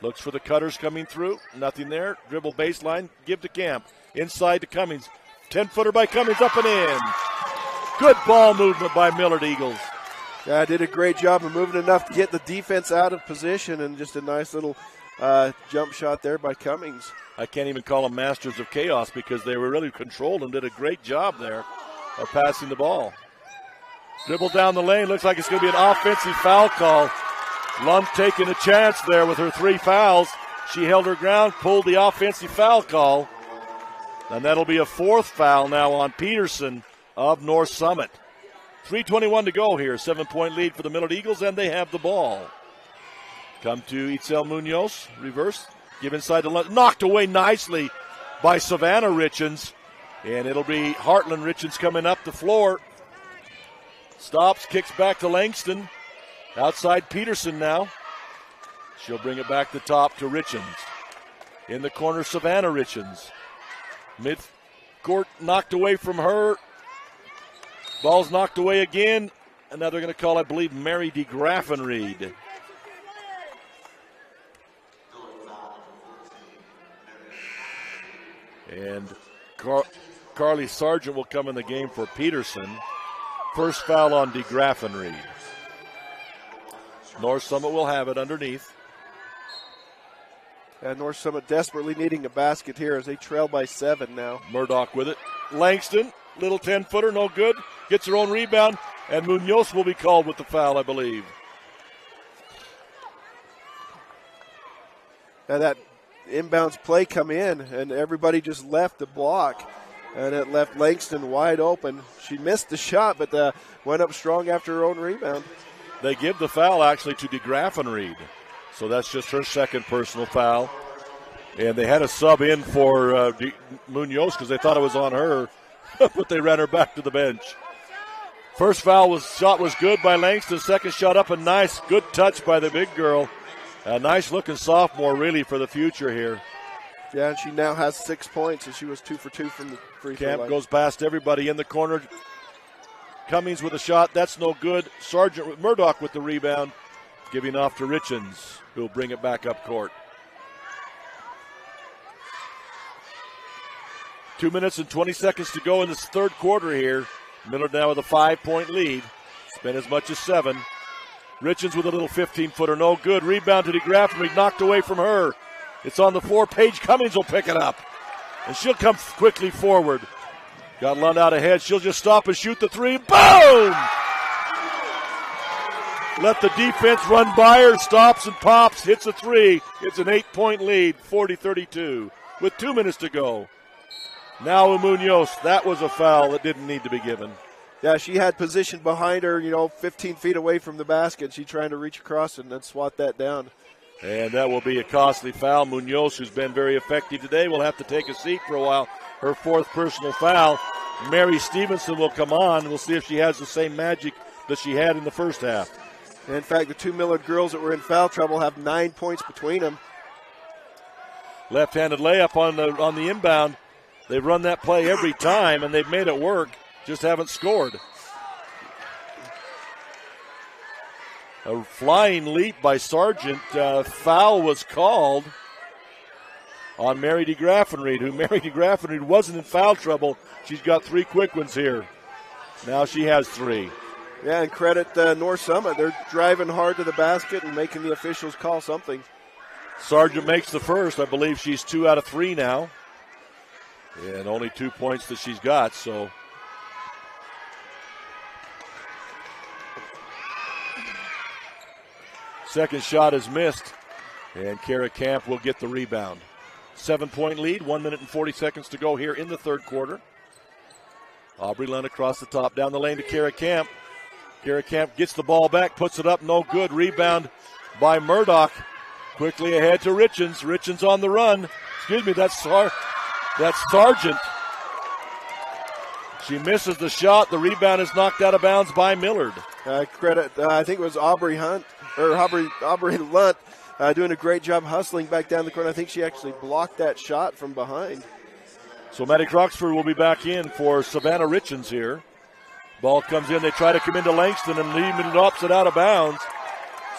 Looks for the cutters coming through. Nothing there. Dribble baseline. Give to Camp. Inside to Cummings. 10-footer by Cummings, up and in. Good ball movement by Millard Eagles. Yeah, did a great job of moving enough to get the defense out of position, and just a nice little jump shot there by Cummings. I can't even call them masters of chaos because they were really controlled and did a great job there of passing the ball. Dribble down the lane. Looks like it's going to be an offensive foul call. Lund taking a chance there with her 3 fouls. She held her ground, pulled the offensive foul call. And that'll be a 4th foul now on Peterson of North Summit. 3:21 to go here. 7-point lead for the Millard Eagles, and they have the ball. Come to Itzel Munoz. Reverse. Give inside to Lund. Knocked away nicely by Savannah Richens. And it'll be Heartland Richens coming up the floor. Stops, kicks back to Langston. Outside Peterson now. She'll bring it back to top to Richens. In the corner, Savannah Richens. Mid-court knocked away from her. Ball's knocked away again. And now they're going to call, I believe, Mary DeGraffenried. And Carly Sargent will come in the game for Peterson. First foul on DeGraffenried. North Summit will have it underneath. And North Summit desperately needing a basket here as they trail by 7 now. Murdoch with it. Langston, little 10-footer, no good. Gets her own rebound, and Munoz will be called with the foul, I believe. Now that inbounds play come in, and everybody just left the block. And it left Langston wide open. She missed the shot, but went up strong after her own rebound. They give the foul actually to DeGraffenried. So that's just her second personal foul. And they had a sub in for Munoz because they thought it was on her, but they ran her back to the bench. First shot was good by Langston. Second shot up and nice. Good touch by the big girl. A nice looking sophomore really for the future here. Yeah, and she now has 6 points, and she was 2 for 2 from the free throw line. Camp goes past everybody in the corner. Cummings with a shot. That's no good. Sargent Murdoch with the rebound. Giving off to Richens, who'll bring it back up court. 2 minutes and 20 seconds to go in this third quarter here. Millard now with a 5-point lead. It's been as much as 7. Richens with a little 15-footer, no good. Rebound to DeGraffenried, knocked away from her. It's on the floor. Paige Cummings will pick it up. And she'll come quickly forward. Got Lund out ahead. She'll just stop and shoot the 3. Boom! Let the defense run by her. Stops and pops. Hits a 3. It's an 8-point lead, 40-32, with 2 minutes to go. Now Munoz. That was a foul that didn't need to be given. Yeah, she had position behind her, 15 feet away from the basket. She's trying to reach across and then swat that down. And that will be a costly foul. Munoz, who's been very effective today, will have to take a seat for a while. Her 4th personal foul. Mary Stevenson will come on. We'll see if she has the same magic that she had in the first half. In fact, the 2 Millard girls that were in foul trouble have 9 points between them. Left-handed layup on the inbound. They've run that play every time, and they've made it work. Just haven't scored. A flying leap by Sargent. Foul was called on Mary DeGraffenried, who Mary DeGraffenried wasn't in foul trouble. She's got 3 quick ones here. Now she has 3. Yeah, and credit North Summit. They're driving hard to the basket and making the officials call something. Sargent makes the first. I believe she's 2 out of 3 now. And only 2 points that she's got, so. Second shot is missed, and Kara Camp will get the rebound. 7-point lead, 1 minute and 40 seconds to go here in the third quarter. Aubrey Lund across the top, down the lane to Kara Camp. Kara Camp gets the ball back, puts it up, no good. Rebound by Murdoch. Quickly ahead to Richens. Richens on the run. Excuse me, that's Sargent. She misses the shot. The rebound is knocked out of bounds by Millard. I think it was Aubrey Lund doing a great job hustling back down the court. I think she actually blocked that shot from behind. So Maddie Croxford will be back in for Savannah Richens here. Ball comes in. They try to come into Langston and leave it opposite out of bounds.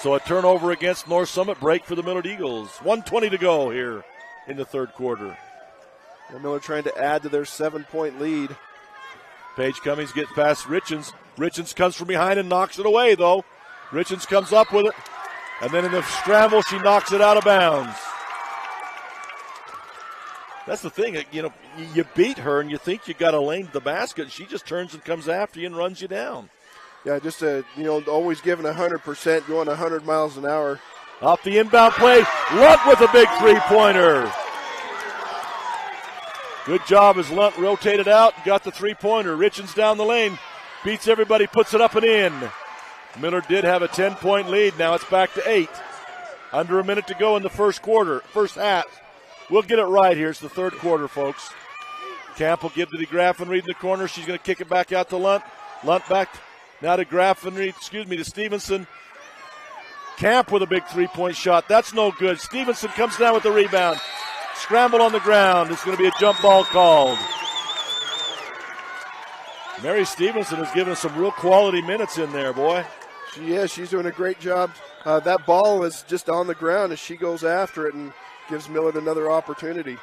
So a turnover against North Summit. Break for the Millard Eagles. 1:20 to go here in the third quarter. And Millard trying to add to their 7-point lead. Paige Cummings gets past Richens. Richens comes from behind and knocks it away, though. Richens comes up with it. And then in the scramble, she knocks it out of bounds. That's the thing, you beat her and you think you got a lane to the basket, and she just turns and comes after you and runs you down. Yeah, just always giving 100%, going 100 miles an hour. Off the inbound play, Lunt with a big three-pointer. Good job as Lunt rotated out and got the three-pointer. Richens down the lane, beats everybody, puts it up and in. Millard did have a 10-point lead. Now it's back to 8. Under a minute to go in the first half. We'll get it right here. It's the third quarter, folks. Camp will give to DeGraffenried in the corner. She's going to kick it back out to Lunt. Lunt back now to to Stevenson. Camp with a big three-point shot. That's no good. Stevenson comes down with the rebound. Scramble on the ground. It's going to be a jump ball called. Mary Stevenson has given us some real quality minutes in there, boy. She is. She's doing a great job. That ball is just on the ground as she goes after it and gives Millard another opportunity.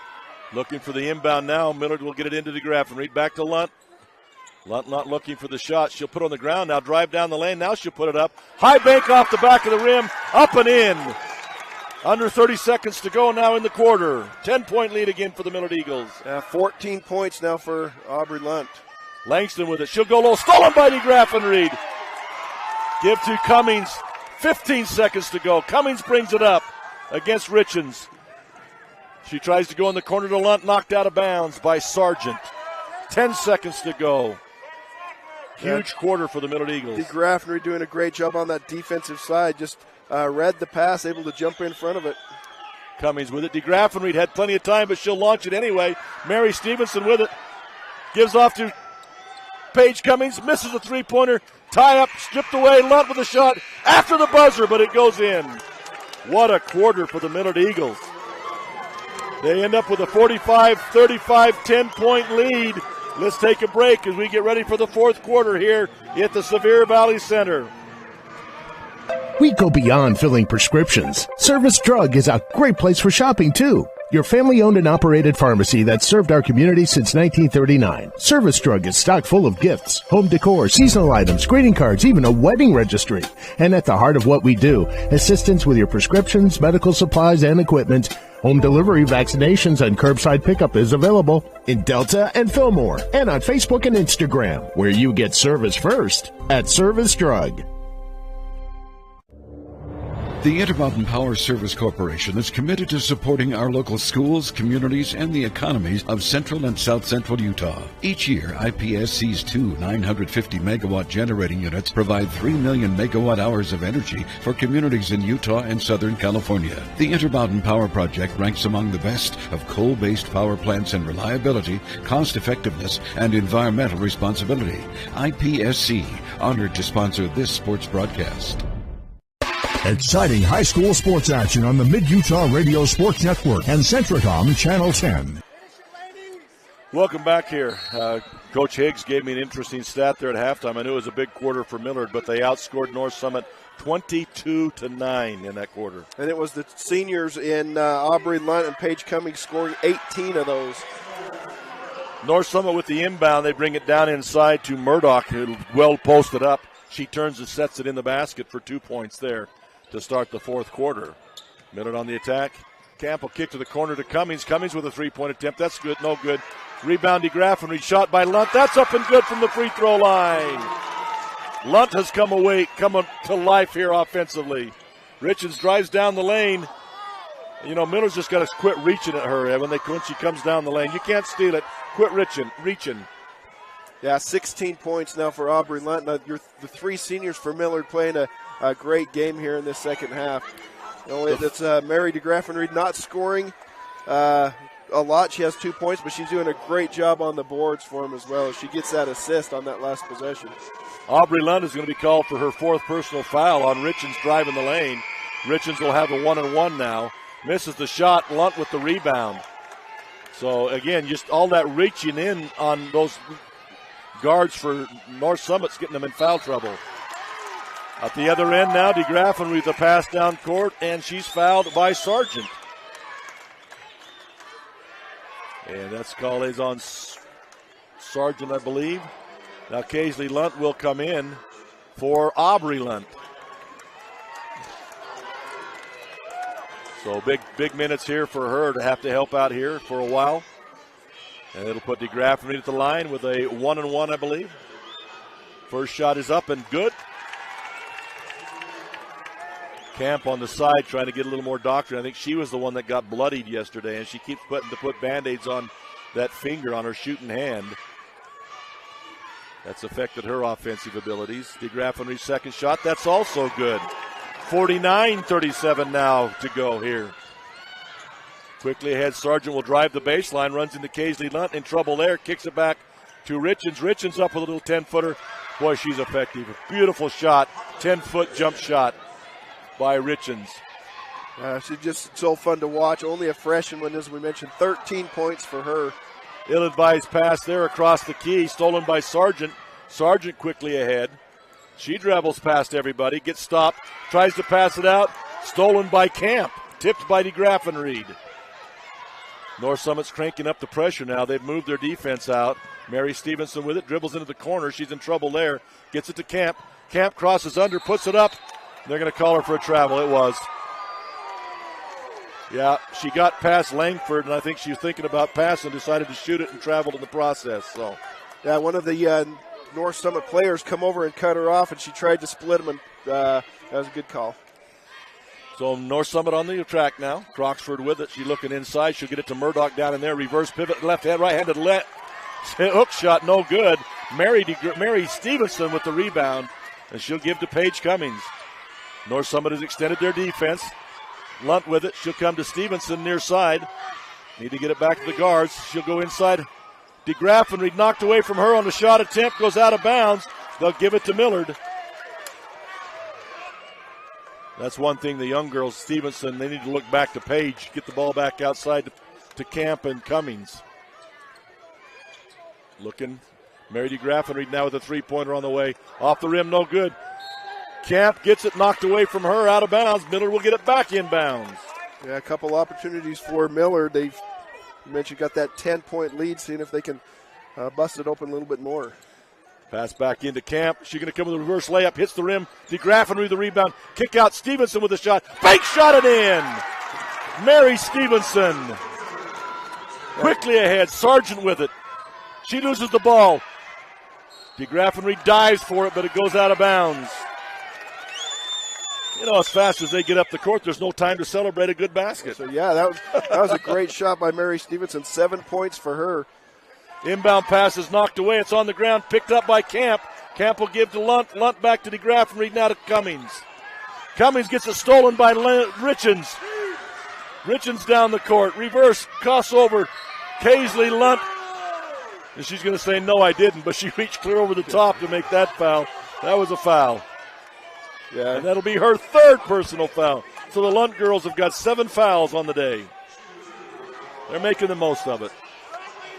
Looking for the inbound now. Millard will get it into DeGraffenried. Back to Lunt. Lunt not looking for the shot. She'll put it on the ground now. Drive down the lane. Now she'll put it up. High bank off the back of the rim. Up and in. Under 30 seconds to go now in the quarter. 10-point lead again for the Millard Eagles. 14 points now for Aubrey Lunt. Langston with it. She'll go low. Stolen by DeGraffenried. Give to Cummings. 15 seconds to go. Cummings brings it up against Richens. She tries to go in the corner to Lunt. Knocked out of bounds by Sargent. 10 seconds to go. Huge quarter for the Millard Eagles. DeGraffenried doing a great job on that defensive side. Just read the pass, able to jump in front of it. Cummings with it. DeGraffenried had plenty of time, but she'll launch it anyway. Mary Stevenson with it. Gives off to Paige Cummings. Misses a three-pointer. Tie up, stripped away. Lunt with a shot after the buzzer, but it goes in. What a quarter for the Millard Eagles. They end up with a 45-35 10-point lead. Let's take a break as we get ready for the fourth quarter here at the Sevier Valley Center. We go beyond filling prescriptions. Service Drug is a great place for shopping, too. Your family-owned and operated pharmacy that's served our community since 1939. Service Drug is stocked full of gifts, home decor, seasonal items, greeting cards, even a wedding registry. And at the heart of what we do, assistance with your prescriptions, medical supplies, and equipment. Home delivery, vaccinations, and curbside pickup is available in Delta and Fillmore, and on Facebook and Instagram, where you get service first at Service Drug. The Intermountain Power Service Corporation is committed to supporting our local schools, communities, and the economies of central and south central Utah. Each year, IPSC's two 950-megawatt generating units provide 3 million megawatt hours of energy for communities in Utah and Southern California. The Intermountain Power Project ranks among the best of coal-based power plants in reliability, cost-effectiveness, and environmental responsibility. IPSC, honored to sponsor this sports broadcast. Exciting high school sports action on the Mid-Utah Radio Sports Network and Centricom Channel 10. Welcome back here. Coach Higgs gave me an interesting stat there at halftime. I knew it was a big quarter for Millard, but they outscored North Summit 22-9 in that quarter. And it was the seniors in Aubrey Lunt and Paige Cummings scoring 18 of those. North Summit with the inbound. They bring it down inside to Murdoch, who well posted up. She turns and sets it in the basket for 2 points there to start the fourth quarter. Millard on the attack. Camp will kick to the corner to Cummings. Cummings with a three-point attempt. That's good. No good. Rebound DeGraffenried. Shot by Lunt. That's up and good from the free throw line. Lunt has come to life here offensively. Richens drives down the lane. Miller's just got to quit reaching at her when she comes down the lane. You can't steal it. Quit reaching. Yeah, 16 points now for Aubrey Lunt. The three seniors for Millard playing a great game here in this second half. It's Mary DeGraffenried not scoring a lot. She has 2 points, but she's doing a great job on the boards for him as well. She gets that assist on that last possession. Aubrey Lunt is going to be called for her fourth personal foul on Richens driving the lane. Richens will have a 1-and-1 now. Misses the shot. Lunt with the rebound. So, again, just all that reaching in on those guards for North Summit's getting them in foul trouble. At the other end now, DeGraffenried with a pass down court, and she's fouled by Sargent. And that's call is on Sargent, I believe. Now Kaisley Lunt will come in for Aubrey Lunt. So big minutes here for her to have to help out here for a while. And it'll put DeGraff at the line with a 1-1, I believe. First shot is up and good. Camp on the side trying to get a little more doctrine. I think she was the one that got bloodied yesterday, and she keeps put Band-Aids on that finger on her shooting hand. That's affected her offensive abilities. DeGraff second shot. That's also good. 49-37 now to go here. Quickly ahead, Sargent will drive the baseline, runs into Kaisley Lunt, in trouble there, kicks it back to Richens. Richens up with a little 10-footer. Boy, she's effective. Beautiful shot, 10-foot jump shot by Richens. She's just so fun to watch. Only a freshman, as we mentioned, 13 points for her. Ill-advised pass there across the key, stolen by Sargent. Sargent quickly ahead. She dribbles past everybody, gets stopped, tries to pass it out, stolen by Camp, tipped by DeGraff and Reed. North Summit's cranking up the pressure now. They've moved their defense out. Mary Stevenson with it, dribbles into the corner. She's in trouble there. Gets it to Camp. Camp crosses under, puts it up. They're going to call her for a travel. It was. Yeah, she got past Langford, and I think she was thinking about passing, decided to shoot it and traveled in the process. So, yeah, one of the North Summit players come over and cut her off, and she tried to split them, and that was a good call. So North Summit on the track now. Croxford with it. She's looking inside. She'll get it to Murdoch down in there. Reverse pivot, left hand, right-handed hook shot, no good. Mary Stevenson with the rebound, and she'll give to Paige Cummings. North Summit has extended their defense. Lunt with it. She'll come to Stevenson near side. Need to get it back to the guards. She'll go inside. DeGraff and Reed knocked away from her on the shot attempt. Goes out of bounds. They'll give it to Millard. That's one thing the young girls, Stevenson, they need to look back to Paige, get the ball back outside to Camp and Cummings. Looking, Mary DeGraff and Reed now with a three-pointer on the way. Off the rim, no good. Camp gets it knocked away from her, out of bounds. Millard will get it back in bounds. Yeah, a couple opportunities for Millard. You mentioned got that 10-point lead, seeing if they can bust it open a little bit more. Pass back into Camp. She's going to come with a reverse layup. Hits the rim. DeGraff and Reed the rebound. Kick out. Stevenson with a shot. Fake shot it in. Mary Stevenson. Quickly ahead. Sargent with it. She loses the ball. DeGraff and Reed dives for it, but it goes out of bounds. You know, as fast as they get up the court, there's no time to celebrate a good basket. So, yeah, that was a great shot by Mary Stevenson. 7 points for her. Inbound pass is knocked away. It's on the ground, picked up by Camp. Camp will give to Lunt. Lunt back to DeGraff and Reed now to Cummings. Cummings gets it stolen by Richens. Richens down the court. Reverse, crossover. Kaisley Lunt. And she's going to say, no, I didn't, but she reached clear over the top to make that foul. That was a foul. Yeah, and that'll be her third personal foul. So the Lunt girls have got 7 fouls on the day. They're making the most of it.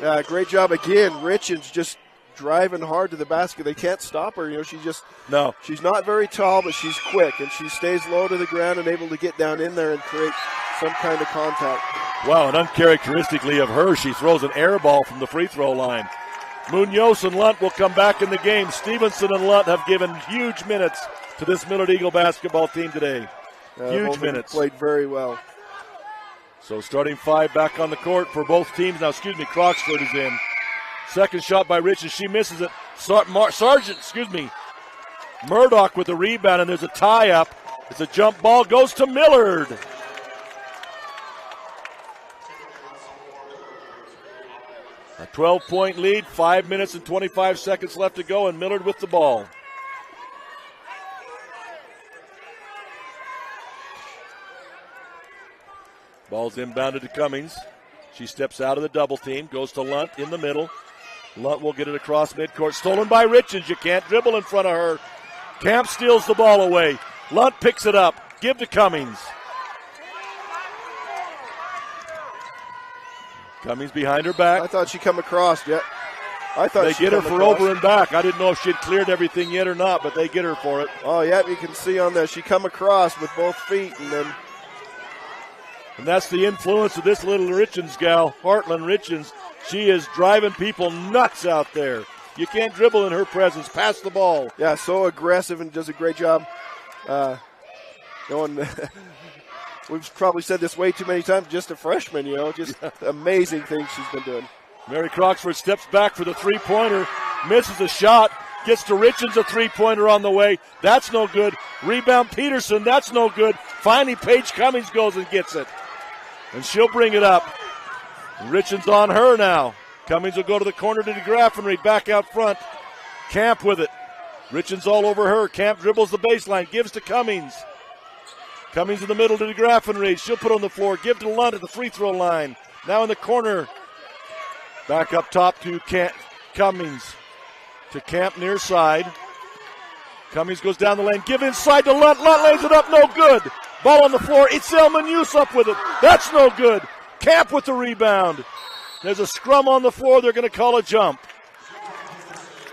Yeah, great job again. Richens just driving hard to the basket. They can't stop her. You know, she's not very tall, but she's quick, and she stays low to the ground and able to get down in there and create some kind of contact. Wow, and uncharacteristically of her, she throws an air ball from the free throw line. Munoz and Lunt will come back in the game. Stevenson and Lunt have given huge minutes to this Millard Eagle basketball team today. Huge minutes. Played very well. So starting 5 back on the court for both teams. Now, Croxford is in. Second shot by Richens. She misses it. Sargent, Murdoch with the rebound, and there's a tie-up. It's a jump ball. Goes to Millard. A 12-point lead. 5 minutes and 25 seconds left to go, and Millard with the ball. Ball's inbounded to Cummings. She steps out of the double team, goes to Lunt in the middle. Lunt will get it across midcourt. Stolen by Richens. You can't dribble in front of her. Camp steals the ball away. Lunt picks it up. Give to Cummings. Cummings behind her back. I thought she'd come across yet. They get her for over and back. I didn't know if she'd cleared everything yet or not, but they get her for it. Oh, yeah, you can see on that she come across with both feet and then And that's the influence of this little Richens gal, Heartland Richens. She is driving people nuts out there. You can't dribble in her presence. Pass the ball. Yeah, so aggressive and does a great job. We've probably said this way too many times. Just a freshman, just amazing things she's been doing. Mary Croxford steps back for the three-pointer, misses a shot, gets to Richens, a three-pointer on the way. That's no good. Rebound Peterson, that's no good. Finally, Paige Cummings goes and gets it. And she'll bring it up. Richens on her now. Cummings will go to the corner to DeGraffenried, back out front. Camp with it. Richens all over her. Camp dribbles the baseline, gives to Cummings. Cummings in the middle to DeGraffenried. She'll put on the floor, give to Lund at the free throw line. Now in the corner. Back up top to Cummings. To Camp near side. Cummings goes down the lane, give inside to Lunt. Lunt lays it up, no good. Ball on the floor, Itzel Munoz up with it. That's no good. Camp with the rebound. There's a scrum on the floor, they're going to call a jump.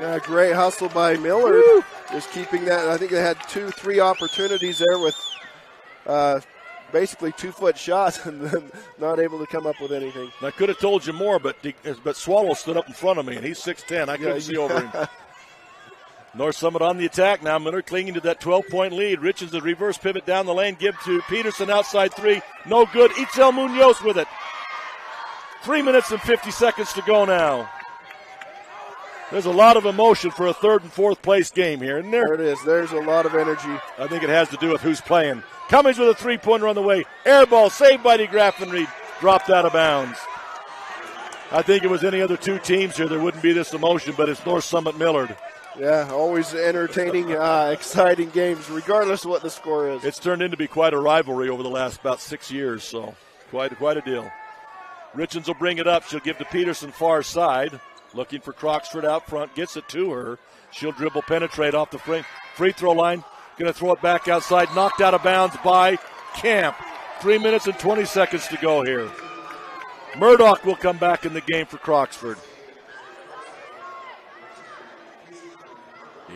Yeah, great hustle by Millard. Woo. Just keeping that. I think they had 2-3 opportunities there with basically 2-foot shots and then not able to come up with anything. I could have told you more, but Swallow stood up in front of me, and he's 6'10". I couldn't see over him. North Summit on the attack now. Millard clinging to that 12-point lead. Richens the reverse pivot down the lane. Give to Peterson outside three. No good. Itzel Munoz with it. 3 minutes and 50 seconds to go now. There's a lot of emotion for a third and fourth place game here, isn't there? There it is. There's a lot of energy. I think it has to do with who's playing. Cummings with a three-pointer on the way. Air ball saved by DeGraffenried. Dropped out of bounds. I think it was any other two teams here, there wouldn't be this emotion, but it's North Summit Millard. Yeah, always entertaining, exciting games, regardless of what the score is. It's turned into be quite a rivalry over the last about 6 years, so quite a deal. Richens will bring it up. She'll give to Peterson far side. Looking for Croxford out front. Gets it to her. She'll dribble, penetrate off the free throw line. Going to throw it back outside. Knocked out of bounds by Camp. 3 minutes and 20 seconds to go here. Murdoch will come back in the game for Croxford.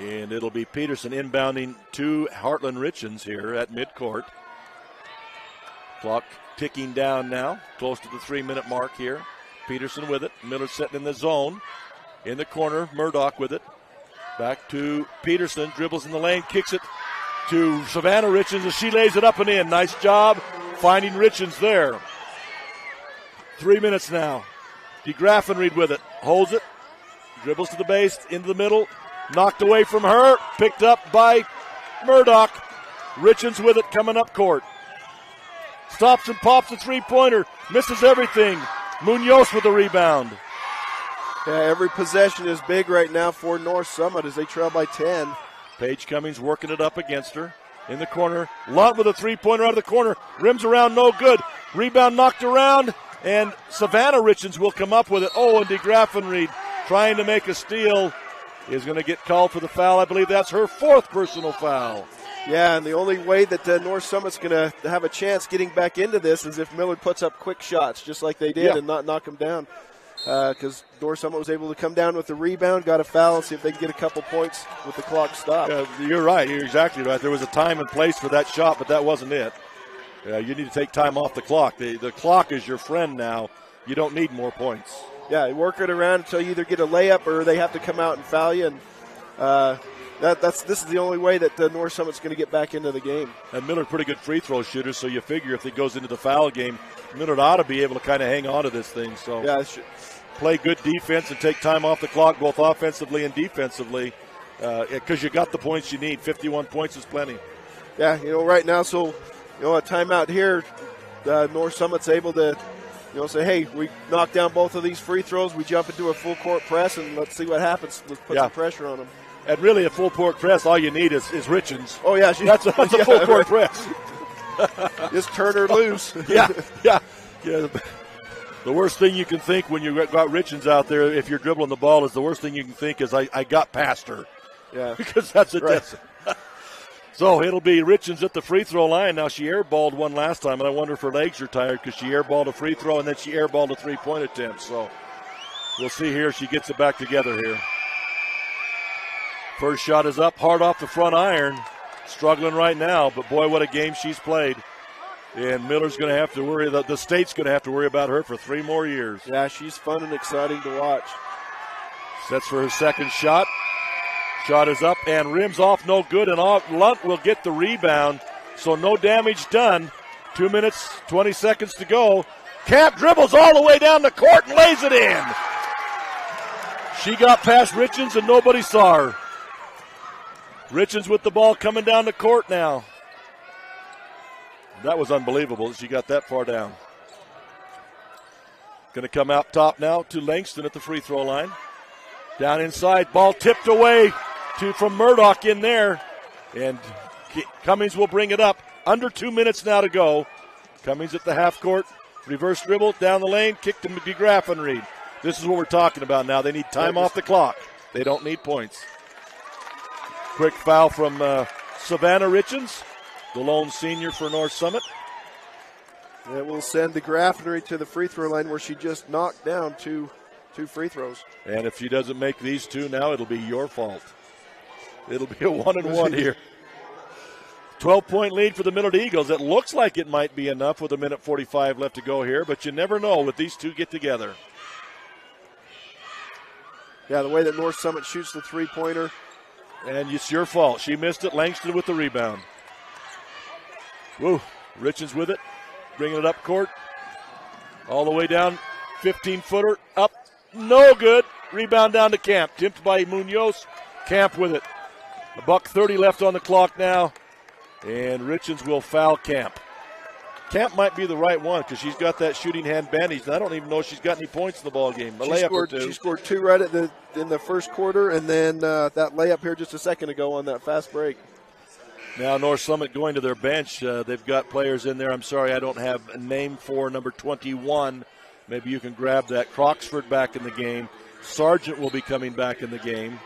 And it'll be Peterson inbounding to Heartland Richens here at midcourt. Clock ticking down now, close to the 3-minute mark here. Peterson with it. Millard setting in the zone. In the corner, Murdoch with it. Back to Peterson, dribbles in the lane, kicks it to Savannah Richens as she lays it up and in. Nice job finding Richens there. 3 minutes now. DeGraffenried with it. Holds it. Dribbles to the base, into the middle. Knocked away from her. Picked up by Murdoch. Richens with it coming up court. Stops and pops a three-pointer. Misses everything. Munoz with the rebound. Yeah, every possession is big right now for North Summit as they trail by 10. Paige Cummings working it up against her. In the corner. Lunt with a three-pointer out of the corner. Rims around, no good. Rebound knocked around. And Savannah Richens will come up with it. Oh, and DeGraffenried trying to make a steal is going to get called for the foul. I believe that's her fourth personal foul. Yeah, and the only way that North Summit's going to have a chance getting back into this is if Millard puts up quick shots just like they did and not knock them down. Because North Summit was able to come down with the rebound, got a foul, see if they can get a couple points with the clock stopped. You're right. You're exactly right. There was a time and place for that shot, but that wasn't it. You need to take time off the clock. The clock is your friend now. You don't need more points. Yeah, work it around until you either get a layup or they have to come out and foul you. And this is the only way that North Summit's going to get back into the game. And Millard pretty good free throw shooter, so you figure if it goes into the foul game, Millard ought to be able to kind of hang on to this thing. So yeah, play good defense and take time off the clock, both offensively and defensively, because you got the points you need. 51 points is plenty. Yeah, right now, so a timeout here, North Summit's able to say, hey, we knock down both of these free throws, we jump into a full court press, and let's see what happens. Let's put some pressure on them. And really, a full court press, all you need is Richens. Oh, yeah. That's a full court press. Just turn her loose. Yeah. The worst thing you can think when you got Richens out there, if you're dribbling the ball, is the worst thing you can think is, I got past her. Yeah. Because that's a death. So it'll be Richens at the free throw line. Now, she airballed one last time, and I wonder if her legs are tired because she airballed a free throw, and then she airballed a three-point attempt. So we'll see here if she gets it back together here. First shot is up, hard off the front iron. Struggling right now, but boy, what a game she's played. And Miller's going to have to worry, the state's going to have to worry about her for 3 more years. Yeah, she's fun and exciting to watch. Sets for her second shot. Shot is up and rims off, no good, and Lunt will get the rebound. So no damage done. 2 minutes, 20 seconds to go. Camp dribbles all the way down the court and lays it in. She got past Richens and nobody saw her. Richens with the ball coming down the court now. That was unbelievable that she got that far down. Going to come out top now to Langston at the free throw line. Down inside, ball tipped away from Murdoch in there. And Cummings will bring it up. Under 2 minutes now to go. Cummings at the half court. Reverse dribble down the lane. Kick to McGrath and Reed. This is what we're talking about now. They need time off the clock. They don't need points. Quick foul from Savannah Richens, the lone senior for North Summit. It will send the Graffnery to the free throw line where she just knocked down two free throws. And if she doesn't make these two now, it'll be your fault. It'll be a 1-and-1 here. 12-point lead for the Millard Eagles. It looks like it might be enough with 1:45 left to go here, but you never know with these two get together. Yeah, the way that North Summit shoots the three-pointer. And it's your fault. She missed it. Langston with the rebound. Woo. Richens with it. Bringing it up court. All the way down. 15-footer. Up. No good. Rebound down to Camp. Tipped by Munoz. Camp with it. $1:30 left on the clock now. And Richens will foul Camp. Camp might be the right one because she's got that shooting hand bandage. And I don't even know if she's got any points in the ball game. She scored 2 right in the first quarter, and then that layup here just a second ago on that fast break. Now North Summit going to their bench. They've got players in there. I'm sorry I don't have a name for number 21. Maybe you can grab that. Croxford back in the game. Sargent will be coming back in the game.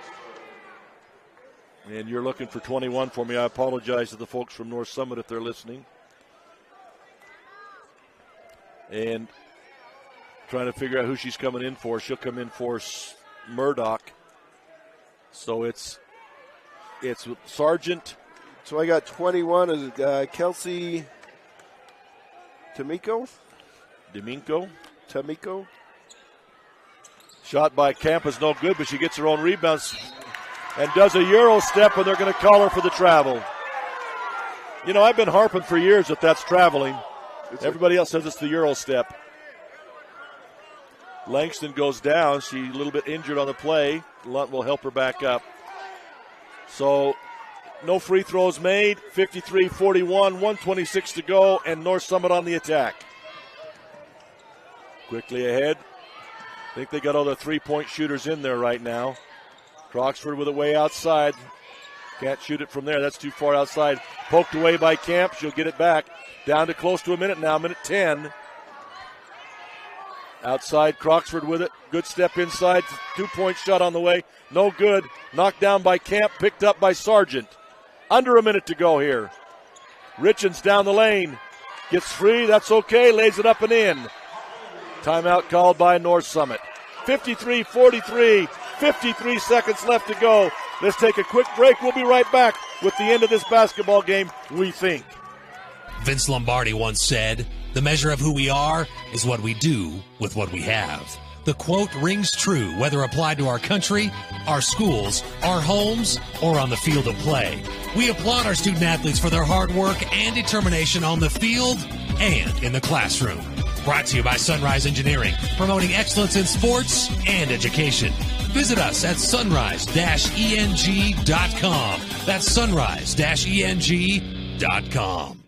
And you're looking for 21 for me. I apologize to the folks from North Summit if they're listening. And trying to figure out who she's coming in for. She'll come in for Murdoch. So it's Sargent. So I got 21 as Kelsey Tamiko. Shot by Camp is no good, but she gets her own rebounds and does a Euro step, and they're going to call her for the travel. You know, I've been harping for years that that's traveling. Everybody else says it's the Euro step. Langston goes down. She's a little bit injured on the play. Lunt will help her back up. So no free throws made. 53-41, 1:26 to go, and North Summit on the attack. Quickly ahead. I think they got all the three-point shooters in there right now. Croxford with it way outside. Can't shoot it from there. That's too far outside. Poked away by Camp. She'll get it back. Down to close to a minute now, minute 10. Outside, Croxford with it. Good step inside. 2-point shot on the way. No good. Knocked down by Camp. Picked up by Sargent. Under a minute to go here. Richens down the lane. Gets free. That's okay. Lays it up and in. Timeout called by North Summit. 53-43. 53 seconds left to go. Let's take a quick break. We'll be right back with the end of this basketball game, we think. Vince Lombardi once said, "The measure of who we are is what we do with what we have." The quote rings true whether applied to our country, our schools, our homes, or on the field of play. We applaud our student athletes for their hard work and determination on the field and in the classroom. Brought to you by Sunrise Engineering, promoting excellence in sports and education. Visit us at sunrise-eng.com. That's sunrise-eng.com.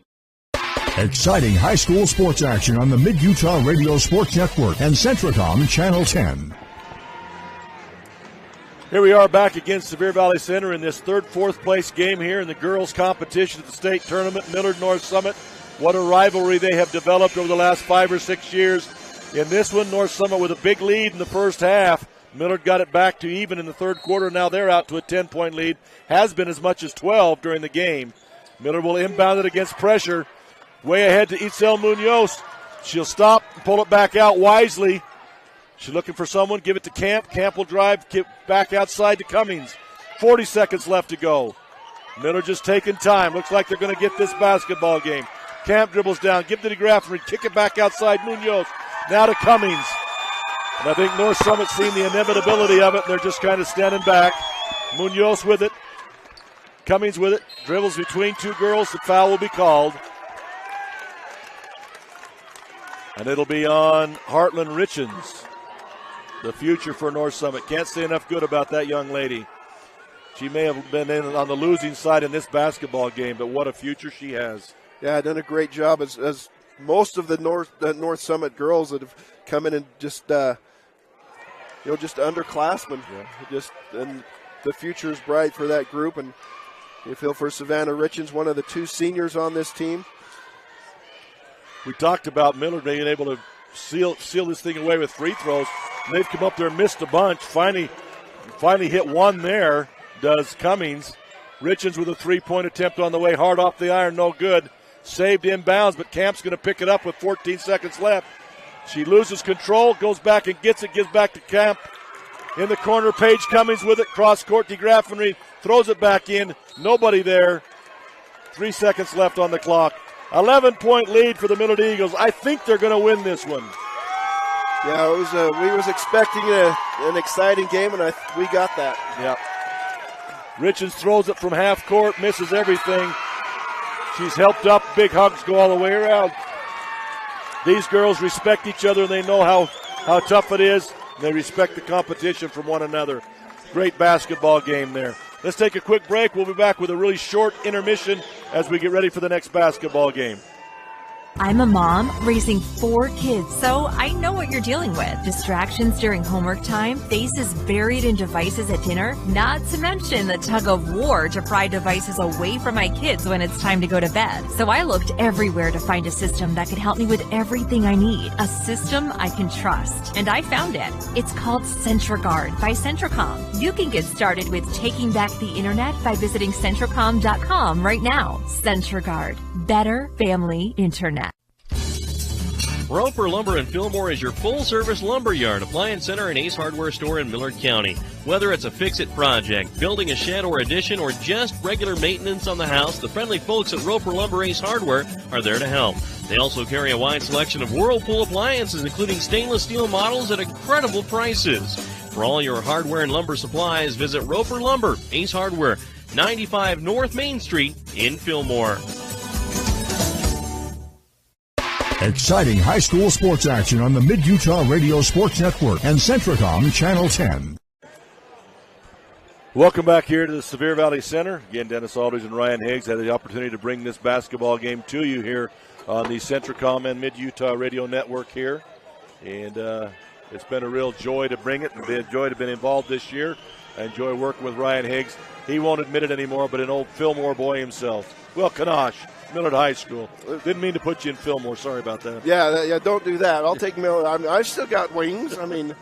Exciting high school sports action on the Mid-Utah Radio Sports Network and Centricom Channel 10. Here we are back against Sevier Valley Center in this fourth place game here in the girls' competition at the state tournament. Millard North Summit. What a rivalry they have developed over the last 5 or 6 years. In this one, North Summit with a big lead in the first half. Millard got it back to even in the third quarter. Now they're out to a 10-point lead. Has been as much as 12 during the game. Millard will inbound it against pressure. Way ahead to Itzel Munoz. She'll stop and pull it back out wisely. She's looking for someone. Give it to Camp. Camp will drive back outside to Cummings. 40 seconds left to go. Millard just taking time. Looks like they're going to get this basketball game. Camp dribbles down. Give to DeGraffenreid. Kick it back outside. Munoz. Now to Cummings. And I think North Summit's seen the inevitability of it, and they're just kind of standing back. Munoz with it. Cummings with it. Dribbles between two girls. The foul will be called. And it'll be on Heartland Richens. The future for North Summit. Can't say enough good about that young lady. She may have been on the losing side in this basketball game, but what a future she has. Yeah, done a great job as most of the North Summit girls that have come in and just just underclassmen. Yeah. And the future is bright for that group, and you feel for Savannah Richens, one of the two seniors on this team. We talked about Millard being able to seal this thing away with free throws. They've come up there and missed a bunch. Finally hit one there, does Cummings. Richens with a three-point attempt on the way, hard off the iron, no good. Saved inbounds, but Camp's going to pick it up with 14 seconds left. She loses control, goes back and gets it, gives back to Camp. In the corner, Paige Cummings with it, cross-court to Graffenreid, throws it back in, nobody there. 3 seconds left on the clock. 11-point lead for the Millard Eagles. I think they're going to win this one. Yeah, it was. We was expecting an exciting game, and we got that. Yep. Richens throws it from half court, misses everything. She's helped up. Big hugs go all the way around. These girls respect each other, and they know how tough it is. They respect the competition from one another. Great basketball game there. Let's take a quick break. We'll be back with a really short intermission as we get ready for the next basketball game. I'm a mom raising 4 kids, so I know what you're dealing with. Distractions during homework time, faces buried in devices at dinner, not to mention the tug of war to pry devices away from my kids when it's time to go to bed. So I looked everywhere to find a system that could help me with everything I need. A system I can trust. And I found it. It's called CentraGuard by Centracom. You can get started with taking back the internet by visiting Centracom.com right now. CentraGuard. Better family internet. Roper Lumber in Fillmore is your full-service lumber yard, appliance center, and Ace Hardware store in Millard County. Whether it's a fix-it project, building a shed or addition, or just regular maintenance on the house, the friendly folks at Roper Lumber Ace Hardware are there to help. They also carry a wide selection of Whirlpool appliances, including stainless steel models at incredible prices. For all your hardware and lumber supplies, visit Roper Lumber Ace Hardware, 95 North Main Street in Fillmore. Exciting high school sports action on the Mid-Utah Radio Sports Network and Centracom Channel 10. Welcome back here to the Sevier Valley Center. Again, Dennis Aldridge and Ryan Higgs had the opportunity to bring this basketball game to you here on the Centracom and Mid-Utah Radio Network here. And it's been a real joy to bring it and a joy to have been involved this year. I enjoy working with Ryan Higgs. He won't admit it anymore, but an old Fillmore boy himself. Well, Kanosh, Millard High School. Didn't mean to put you in Fillmore. Sorry about that. Yeah, don't do that. I'll take Millard. I've still got wings. I mean,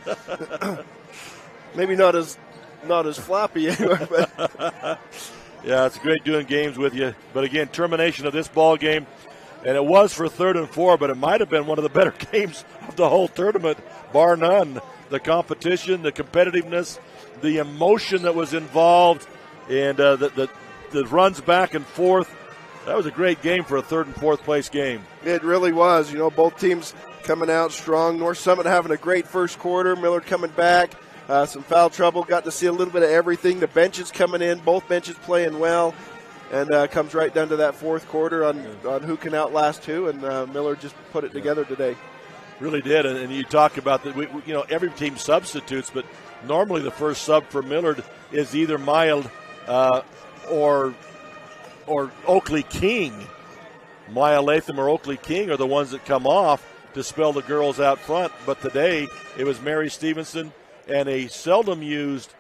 maybe not as floppy anyway. But. Yeah, it's great doing games with you. But again, termination of this ball game, and it was for 3rd and 4, but it might have been one of the better games of the whole tournament, bar none. The competition, the competitiveness, the emotion that was involved, and the runs back and forth. That was a great game for a 3rd and 4th place game. It really was. You know, both teams coming out strong. North Summit having a great first quarter. Millard coming back. Some foul trouble. Got to see a little bit of everything. The benches coming in. Both benches playing well. And comes right down to that 4th quarter on who can outlast who. And Millard just put it together today. Really did. And you talk about that. Every team substitutes, but normally the first sub for Millard is either Mild or Oakley King. Maya Latham or Oakley King are the ones that come off to spell the girls out front. But today it was Mary Stevenson and a seldom used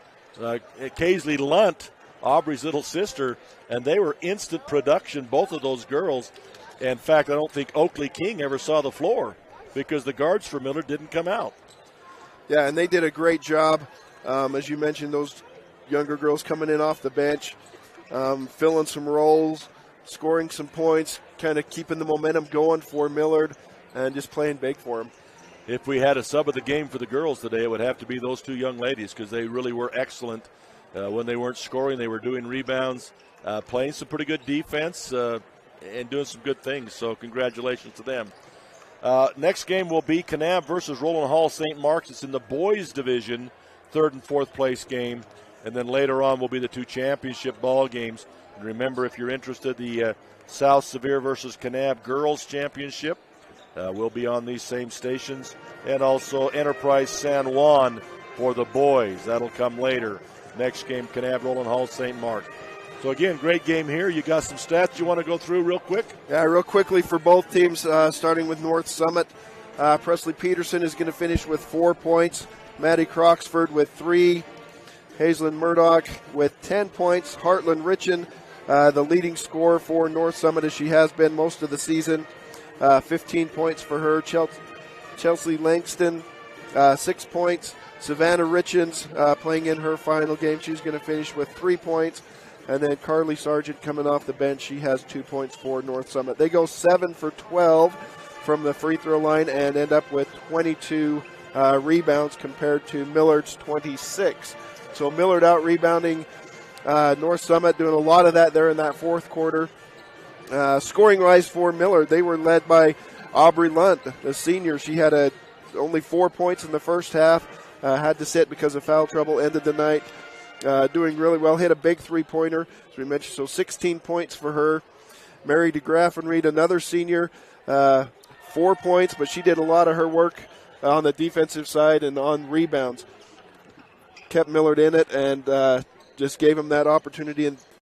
Kaisley Lunt, Aubrey's little sister, and they were instant production, both of those girls. In fact, I don't think Oakley King ever saw the floor because the guards for Millard didn't come out. Yeah, and they did a great job. As you mentioned, those younger girls coming in off the bench, filling some roles, scoring some points, kind of keeping the momentum going for Millard, and just playing big for them. If we had a sub of the game for the girls today, it would have to be those two young ladies because they really were excellent. When they weren't scoring, they were doing rebounds, playing some pretty good defense. and doing some good things. So congratulations to them. Next game will be Kanab versus Roland Hall St. Mark's. It's in the boys division, 3rd and 4th place game. And then later on will be the 2 championship ball games. And remember, if you're interested, the South Sevier versus Kanab girls championship will be on these same stations. And also Enterprise San Juan for the boys. That'll come later. Next game, Kanab Roland Hall St. Mark. So, again, great game here. You got some stats you want to go through real quick? Yeah, real quickly for both teams, starting with North Summit. Presley Peterson is going to finish with 4 points. Maddie Croxford with 3. Hazelyn Murdoch with 10 points. Heartland Richin, the leading scorer for North Summit, as she has been most of the season. 15 points for her. Chelsea Langston, 6 points. Savannah Richins playing in her final game. She's going to finish with 3 points. And then Carly Sargent coming off the bench. She has 2 points for North Summit. They go 7 for 12 from the free throw line and end up with 22 rebounds compared to Millard's 26. So Millard out rebounding North Summit, doing a lot of that there in that fourth quarter. Scoring-wise for Millard, they were led by Aubrey Lunt, the senior. She had only 4 points in the first half, had to sit because of foul trouble, ended the night doing really well. Hit a big three-pointer, as we mentioned, so 16 points for her. Mary DeGraffenried, another senior, 4 points, but she did a lot of her work on the defensive side and on rebounds. Kept Millard in it and just gave him that opportunity